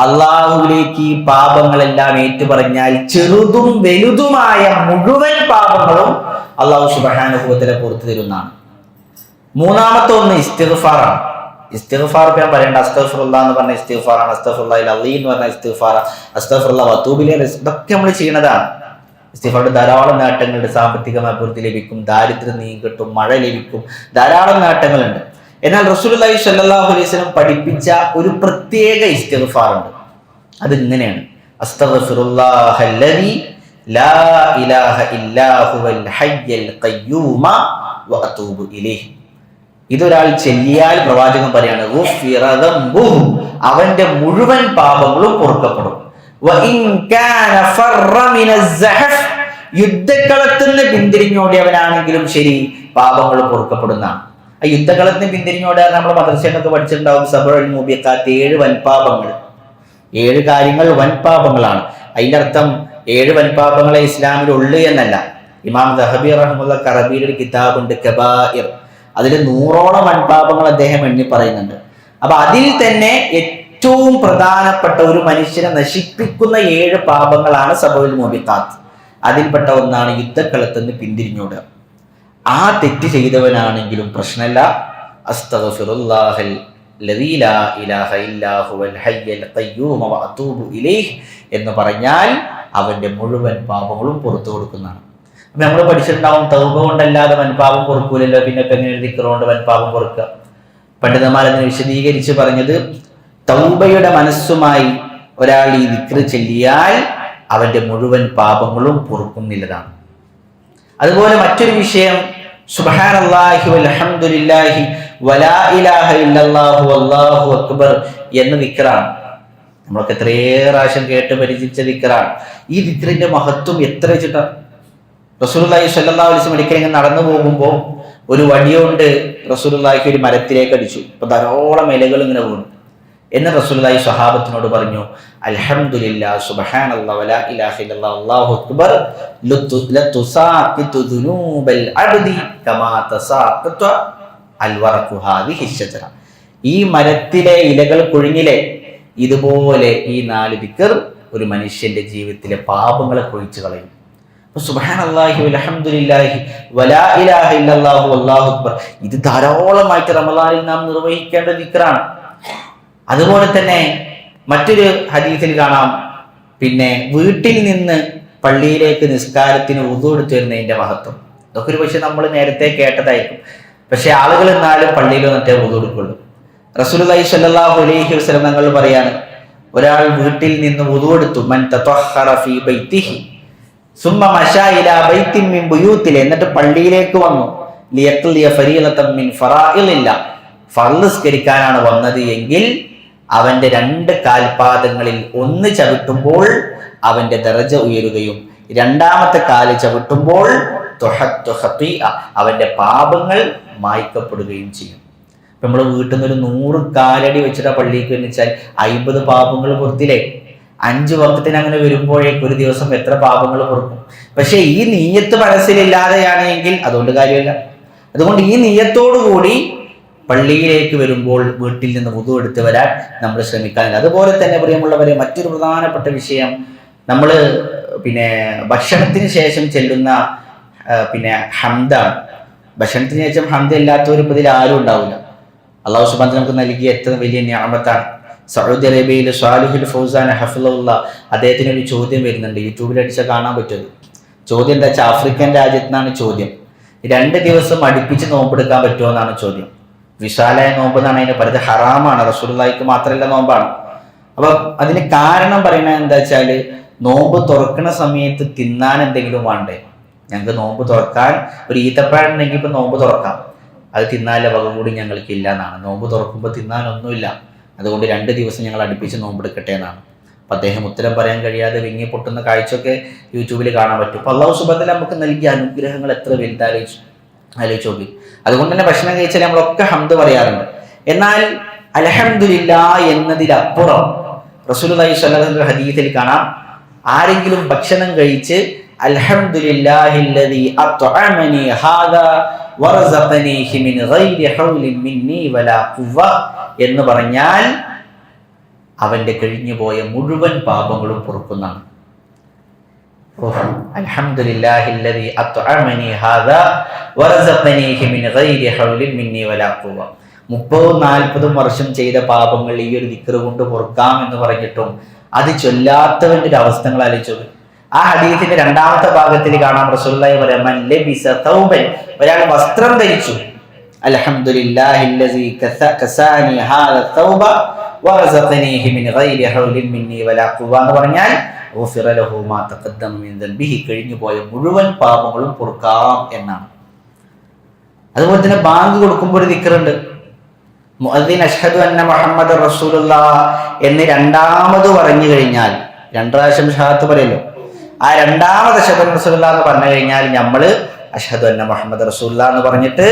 അള്ളാഹുവിലേക്ക് ഈ പാപങ്ങളെല്ലാം ഏറ്റുപറഞ്ഞാൽ ചെറുതും വലുതുമായ മുഴുവൻ പാപങ്ങളും അല്ലാഹു സുബ്ഹാനഹു വ തആല പുറത്തു തരുന്നതാണ്. മൂന്നാമത്തെ ഒന്ന് ഇസ്തിഗ്ഫാറാണ്. ഇസ്തിഗ്ഫാർ ഞാൻ പറയേണ്ട അസ്തഗ്ഫിറുല്ലാഹ് എന്ന് പറഞ്ഞ ഇസ്തിഗ്ഫാറാണ്, അസ്തഗ്ഫിറുല്ലാഹിൽ അലീം എന്ന് പറഞ്ഞ ഇസ്തിഗ്ഫാർ, അസ്തഗ്ഫിറുല്ലാഹ് വതൂബു ഇലൈഹി, ഇതൊക്കെ നമ്മൾ ചെയ്യുന്നതാണ്. ഇസ്തിഗ്ഫാറിന്റെ ധാരാളം നേട്ടങ്ങളുണ്ട്. സാമ്പത്തികമായ അഭിവൃദ്ധി ലഭിക്കും, ദാരിദ്ര്യം നീങ്ങിക്കിട്ടും, മഴ ലഭിക്കും, ധാരാളം നേട്ടങ്ങളുണ്ട്. എന്നാൽ റസൂലുള്ളാഹി സ്വല്ലല്ലാഹു അലൈഹി വസല്ലം പഠിപ്പിച്ച ഒരു പ്രത്യേക ഇസ്തിഗ്ഫാർ ഉണ്ട്. അത് ഇങ്ങനെയാണ്: അസ്തഗ്ഫിറുല്ലാഹല്ലദീ ലാ ഇലാഹ ഇല്ലാ ഹുവൽ ഹയ്യുൽ ഖയ്യൂമ വഅതൂബു ഇലൈഹി. ഇതൊരാൾ ചൊല്ലിയാൽ പ്രവാചകൻ പറയാണ്, ഗുഫിറ ദംബുഹു, അവന്റെ മുഴുവൻ പാപങ്ങളും പൊറുക്കപ്പെടും. വഇൻ കാന ഫറ മിനസ്സഹഫ്, യുദ്ധക്കളത്തിൽ നിന്ന് പിന്തിരിഞ്ഞോടിയവനാണെങ്കിലും ശരി, പാപങ്ങൾ പൊറുക്കപ്പെടുന്നതാണ്. ആ യുദ്ധകളത്തിൽ നിന്ന് പിന്തിരിഞ്ഞോടാൻ നമ്മൾ മദ്രസയിലൊക്കെ പഠിച്ചിട്ടുണ്ടാവും. സബഉൽ മുബിഖാത്ത്, 7 വൻപാപങ്ങൾ. 7 കാര്യങ്ങൾ വൻപാപങ്ങളാണ്. അതിന്റെ അർത്ഥം 7 വൻപാപങ്ങളെ ഇസ്ലാമിൽ ഉള്ളു എന്നല്ല. ഇമാം ദഹബി റഹ്മത്തുള്ളാഹി കറബിയുടെ ഒരു കിതാബുണ്ട് കബായിർ, അതിൽ 100ഓളം വൻപാപങ്ങൾ അദ്ദേഹം എണ്ണി പറയുന്നുണ്ട്. അപ്പൊ അതിൽ തന്നെ ഏറ്റവും പ്രധാനപ്പെട്ട ഒരു മനുഷ്യനെ നശിപ്പിക്കുന്ന 7 പാപങ്ങളാണ് സബഉൽ മുബിഖാത്ത്. അതിൽപ്പെട്ട ഒന്നാണ് യുദ്ധക്കളത്തിൽ നിന്ന് പിന്തിരിഞ്ഞോടുക. ആ തെറ്റ് ചെയ്തവനാണെങ്കിലും പ്രശ്നമല്ല, അസ്തഗ്ഫിറുല്ലാഹല്ലദീ ലാ ഇലാഹ ഇല്ലാ ഹുവൽ ഹയ്യുൽ ഖയ്യൂമ വഅതൂബു ഇലൈഹി എന്ന് പറഞ്ഞാൽ അവന്റെ മുഴുവൻ പാപങ്ങളും പുറത്തു കൊടുക്കുന്നതാണ്. അപ്പൊ നമ്മൾ പഠിച്ചിട്ടുണ്ടാവും, തൗബ കൊണ്ടല്ലാതെ വൻപാപം പൊറുക്കൂലല്ലോ, പിന്നെ ഇപ്പൊ എങ്ങനെ ദിക്ർ കൊണ്ട് വൻപാപം പൊറുക്കുക? പണ്ഡിതന്മാരതിനെ വിശദീകരിച്ച് പറഞ്ഞത്, തൗബയുടെ മനസ്സുമായി ഒരാൾ ഈ ദിക്ർ ചൊല്ലിയാൽ അവന്റെ മുഴുവൻ പാപങ്ങളും പൊറുക്കുന്നില്ലതാണ്. അതുപോലെ മറ്റൊരു വിഷയം, സുബ്ഹാനല്ലാഹി വൽഹംദുലില്ലാഹി വലാ ഇലാഹ ഇല്ലല്ലാഹു വല്ലാഹു അക്ബർ എന്ന ദിക്റാണ്. നമ്മളൊക്കെ എത്രയോ പ്രാവശ്യം കേട്ട് പരിചയിച്ച ദിക്റാണ്. ഈ ദിക്റിന്റെ മഹത്വം എത്ര വെച്ചിട്ടാണ്. റസൂലുള്ളാഹി സ്വല്ലല്ലാഹു അലൈഹി വസല്ലം ഒരിക്കൽ ഇങ്ങനെ നടന്നു പോകുമ്പോൾ ഒരു വടിയോണ്ട് റസൂലുള്ളാഹിക്ക് ഒരു മരത്തിലേക്ക് അടിച്ചു. അപ്പൊ ധാരാളം ഇലകൾ ഇങ്ങനെ വീണു. എന്ന് റസൂലുള്ളാഹി സ്വഹാബത്തിനോട് പറഞ്ഞു, അൽഹംദുലില്ലാഹ് സുബ്ഹാനല്ലാഹ് വലാ ഇലാഹ ഇല്ലല്ലാഹ് അല്ലാഹു അക്ബർ ലതുസാഖിതു ദുനൂബൽ അബ്ദി കമാ തസാഖത അൽവറഖു ഹാദിഹി ശജറ. ഈ മരത്തിലെ ഇലകൾ കൊഴിഞ്ഞില്ലേ, ഇതുപോലെ ഈ 4 ദിക്ർ ഒരു മനുഷ്യന്റെ ജീവിതത്തിലെ പാപങ്ങളെ കൊഴിച്ചു കളയും. സുബ്ഹാനല്ലാഹി വൽഹംദുലില്ലാഹി വലാ ഇലാഹ ഇല്ലല്ലാഹു അല്ലാഹു അക്ബർ, ഇത് ധാരാളമായിട്ട് റമളാനിൽ നാം നിർവഹിക്കേണ്ട ദിക്റാണ്. അതുപോലെ തന്നെ മറ്റൊരു ഹദീസിൽ കാണാം, പിന്നെ വീട്ടിൽ നിന്ന് പള്ളിയിലേക്ക് നിസ്കാരത്തിന് വുദു എടുത്തു വരുന്നതിന്റെ മഹത്വം. ഇതൊക്കെ ഒരു പക്ഷെ നമ്മൾ നേരത്തെ കേട്ടതായിരിക്കും. പക്ഷെ ആളുകൾ എന്നാലും പള്ളിയിൽ വന്നിട്ടേ വുദു എടുക്കുള്ളൂ. റസൂലുള്ളാഹി സ്വല്ലല്ലാഹു അലൈഹി വസല്ലം തങ്ങൾ പറയാണ്, ഒരാൾ വീട്ടിൽ നിന്ന് വുദു എടുത്തു, മൻ തതഹറ ഫീ ബൈതിഹി സുമ്മ മശാ ഇലാ ബൈത്തിൻ മിൻ ബുയൂതിൽ, എന്നിട്ട് പള്ളിയിലേക്ക് വന്നു, ലിയഖ്ലിയ ഫരീളതൻ മിൻ ഫറാഇലില്ലാ, ഫർള് നിസ്കരിക്കാനാണ് വന്നത് എങ്കിൽ അവന്റെ 2 കാൽപാദങ്ങളിൽ ഒന്ന് ചവിട്ടുമ്പോൾ അവന്റെ ദറജ ഉയരുകയും 2ാമത്തെ കാല് ചവിട്ടുമ്പോൾ അവന്റെ പാപങ്ങൾ മായ്ക്കപ്പെടുകയും ചെയ്യും. ഇപ്പൊ നമ്മൾ വീട്ടിൽ നിന്ന് ഒരു 100 കാലടി വെച്ചിട്ട് പള്ളിക്ക് വെച്ചാൽ 50 പാപങ്ങൾ പുറത്തില്ലേ. 5 വക്തത്തിന് അങ്ങനെ വരുമ്പോഴേക്ക് ഒരു ദിവസം എത്ര പാപങ്ങൾ പുറക്കും. പക്ഷെ ഈ നീയത്ത് മനസ്സിലില്ലാതെയാണെങ്കിൽ അതുകൊണ്ട് കാര്യമില്ല. അതുകൊണ്ട് ഈ നീയത്തോടു കൂടി പള്ളിയിലേക്ക് വരുമ്പോൾ വീട്ടിൽ നിന്ന് വുദു എടുത്ത് വരാൻ നമ്മൾ ശ്രമിക്കാനില്ല. അതുപോലെ തന്നെ പ്രിയമുള്ളവരെ, മറ്റൊരു പ്രധാനപ്പെട്ട വിഷയം, നമ്മൾ പിന്നെ ഭക്ഷണത്തിന് ശേഷം ചെല്ലുന്ന പിന്നെ ഹംദാണ്. ഭക്ഷണത്തിന് ശേഷം ഹംദ് ഇല്ലാത്തവർ ഇപ്പം ഇതിൽ ആരും ഉണ്ടാവില്ല. അല്ലാഹു സുബ്ഹാനഹു നമുക്ക് നൽകിയ എത്ര വലിയ നിഅമത്താണ്. സൗദി അറേബ്യയിൽ സ്വാലിഹുൽ ഫൗസാൻ ഹഫിളഹുല്ലാ, അദ്ദേഹത്തിന് ഒരു ചോദ്യം വരുന്നുണ്ട്, യൂട്യൂബിൽ അടിച്ചാൽ കാണാൻ പറ്റും. ചോദ്യം എന്താ വെച്ചാൽ, ആഫ്രിക്കൻ രാജ്യത്തു നിന്നാണ് ചോദ്യം. 2 ദിവസം അടുപ്പിച്ച് നോമ്പെടുക്കാൻ പറ്റുമോ എന്നാണ് ചോദ്യം. വിശാലായ നോമ്പ് എന്നാണ് അതിന് പറയുന്നത്. ഹറാമാണ്, റസൂലുള്ളാഹിക്ക് മാത്രമല്ല നോമ്പാണ്. അപ്പൊ അതിന് കാരണം പറയുന്നത് എന്താ വെച്ചാല്, നോമ്പ് തുറക്കുന്ന സമയത്ത് തിന്നാൻ എന്തെങ്കിലും വേണ്ടേ? ഞങ്ങൾക്ക് നോമ്പ് തുറക്കാൻ ഒരു ഈത്തപ്പഴം ഉണ്ടെങ്കിൽ ഇപ്പൊ നോമ്പ് തുറക്കാം, അത് തിന്നാനുള്ള വക കൂടി ഞങ്ങൾക്ക് ഇല്ല എന്നാണ്. നോമ്പ് തുറക്കുമ്പോൾ തിന്നാനൊന്നുമില്ല, അതുകൊണ്ട് 2 ദിവസം ഞങ്ങൾ അടുപ്പിച്ച് നോമ്പെടുക്കട്ടെ എന്നാണ്. അപ്പൊ അദ്ദേഹം ഉത്തരം പറയാൻ കഴിയാതെ വിങ്ങി പൊട്ടുന്ന കാഴ്ചയൊക്കെ യൂട്യൂബിൽ കാണാൻ പറ്റും. അപ്പൊ അല്ലാഹു സുബ്ഹാനഹു വ തആല നമുക്ക് നൽകിയ അനുഗ്രഹങ്ങൾ എത്ര വലുതാലോചിച്ച് നോക്കി. അതുകൊണ്ട് തന്നെ ഭക്ഷണം കഴിച്ചാൽ നമ്മളൊക്കെ ഹംദ് പറയാറുണ്ട്. എന്നാൽ അൽഹംദുലില്ലാ എന്നതിലപ്പുറം റസൂലുള്ളാഹി സ്വല്ലല്ലാഹു അലൈഹി വസല്ലം ഹദീസിൽ കാണാം, ആരെങ്കിലും ഭക്ഷണം കഴിച്ച് അൽഹംദുലില്ലാഹില്ലദീ അത്അമനി ഹാദാ വറസഖനീഹി മിൻ ഗൈരി ഹൗലിൻ മിന്നി വലാ ഖുവ്വ എന്ന് പറഞ്ഞാൽ അവന്റെ കഴിഞ്ഞുപോയ മുഴുവൻ പാപങ്ങളും പൊറുക്കുന്നതാണ്. അൽഹംദുലില്ലാഹില്ലദീ അത്അമനി ഹാദാ വറസഖനീഹി മിൻ ഗൈരി ഹൗലിൻ മിന്നി വലാ ഖുവ്വ. 30-40 വർഷം ചെയ്ത പാപങ്ങൾ ഈ ഒരു ദിക്ർ കൊണ്ട് പൊറുക്കാം എന്ന് പറഞ്ഞിട്ടും അത് ചൊല്ലാത്തവന്റെ ഒരു അവസ്ഥകൾ ആലോചിച്ചു. ആ ഹദീസിന്റെ 2ാമത്തെ ഭാഗത്തിൽ കാണാം റസൂലുള്ളാഹി പറയുന്നത്, മൻ ലബിസ തൗബൻ, ഒരാൾ വസ്ത്രം ധരിച്ചു, അൽഹംദുലില്ലാഹില്ലദീ കസാനി ഹാദാ തൗബ വറസഖനീഹി മിൻ ഗൈരി ഹൗലിൻ മിന്നി വലാ ഖുവ്വ എന്ന് പറഞ്ഞാൽ ഗുഫിറ ലഹു മാ തഖദ്ദമ മിൻ ദൻബിഹി, കഴിഞ്ഞു പോയ മുഴുവൻ പാപങ്ങളും പൊറുക്കാം എന്നാണ്. അതുപോലെ തന്നെ ബാങ്ക് കൊടുക്കുമ്പോൾ ഒരു ദിക്റുണ്ട്, മുഅദ്ദിൻ അഷ്ഹദു അന്ന മുഹമ്മദ് റസൂലുള്ളാഹ് എന്ന് 2ാമത് പറഞ്ഞു കഴിഞ്ഞാൽ, 2 പ്രാവശ്യം ഷഹാദത്ത് പറയല്ലോ, ആ 2ാമത് അഷ്ഹദു അന്ന റസൂലുള്ളാഹ് എന്ന് പറഞ്ഞു കഴിഞ്ഞാൽ നമ്മൾ അഷ്ഹദു അന്ന മുഹമ്മദ് റസൂലുള്ളാഹ് എന്ന് പറഞ്ഞിട്ട്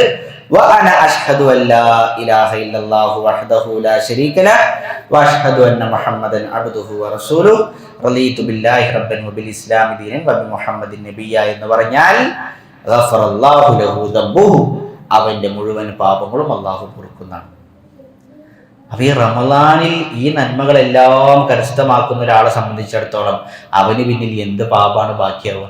വ അന അഷ്ഹദു അല്ലാ ഇലാഹ ഇല്ലല്ലാഹു വഹ്ദഹു ലാ ശരീക ലഹ് വ അഷ്ഹദു അന്ന മുഹമ്മദൻ അബ്ദുഹു വ റസൂലുഹു റളീതു ബില്ലാഹി റബ്ബൻ വബിൽ ഇസ്ലാമി ദീനൻ വബി മുഹമ്മദിൻ നബിയ്യ എന്ന് പറഞ്ഞാൽ ഗഫറല്ലാഹു ലഹു ദംബുഹു, അവന്റെ മുഴുവൻ പാപങ്ങളും അല്ലാഹു പൊറുക്കുന്നതാണ്. അപ്പൊ ഈ റമളാനിൽ ഈ നന്മകളെല്ലാം കരസ്ഥമാക്കുന്ന ഒരാളെ സംബന്ധിച്ചിടത്തോളം അവന് പിന്നിൽ എന്ത് പാപമാണ് ബാക്കിയാവുക?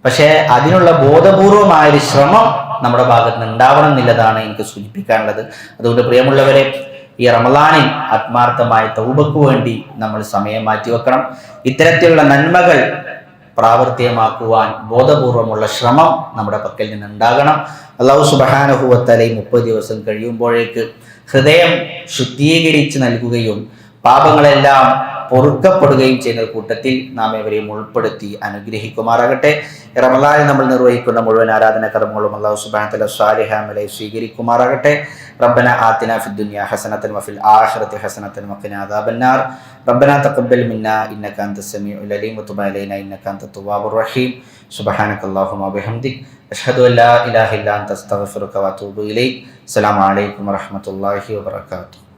പക്ഷെ അതിനുള്ള ബോധപൂർവമായൊരു ശ്രമം നമ്മുടെ ഭാഗത്ത് നിന്ന് ഉണ്ടാവണം എന്നുള്ളതാണ് എനിക്ക് സൂചിപ്പിക്കാനുള്ളത്. അതുകൊണ്ട് പ്രിയമുള്ളവരെ, ഈ റമളാനിൽ ആത്മാർത്ഥമായ തൗബക്ക് വേണ്ടി നമ്മൾ സമയം മാറ്റിവെക്കണം. ഇത്തരത്തിലുള്ള നന്മകൾ പ്രാവർത്തികമാക്കുവാൻ ബോധപൂർവമുള്ള ശ്രമം നമ്മുടെ പക്കൽ നിന്ന് ഉണ്ടാകണം. അല്ലാഹു സുബ്ഹാനഹു വ തആല 30 ദിവസം കഴിയുമ്പോഴേക്ക് ഹൃദയം ശുദ്ധീകരിച്ച് നൽകുകയും പാപങ്ങളെല്ലാം പൊറുക്കപ്പെടുകയും ചെയ്യുന്ന കൂട്ടത്തിൽ നാം എവരെയും ഉൾപ്പെടുത്തി അനുഗ്രഹിക്കുമാറാകട്ടെ. റമളാനിൽ നമ്മൾ നിർവഹിക്കുന്ന മുഴുവൻ ആരാധന കർമ്മങ്ങളും അല്ലാഹു സുബ്ഹാനഹു വ തആല സ്വാലിഹ അമലായി സ്വീകരിക്കുമാറാകട്ടെ. റബ്ബന ആതിനാ ഫിദ് ദുനിയ ഹസനതൻ വഫിൽ ആഖിറതി ഹസനതൻ വഖിനാ അദാബന്നാർ. റബ്ബന തഖബ്ബൽ മിന്നാ ഇന്നക അൻതസ് സമീഉൽ അലീം വതുബ് അലൈനാ ഇന്നക അൻതത് തവ്വാബുർ റഹീം. സുബ്ഹാനകല്ലാഹുമ്മ വബിഹംദിക് അഷ്ഹദു അല്ലാ ഇലാഹ ഇല്ലാ അൻത അസ്തഗ്ഫിറുക വഅതൂബു ഇലൈക്. അസ്സലാമു അലൈക്കും വറഹ്മത്തുള്ളാഹി വബറകാതുഹു.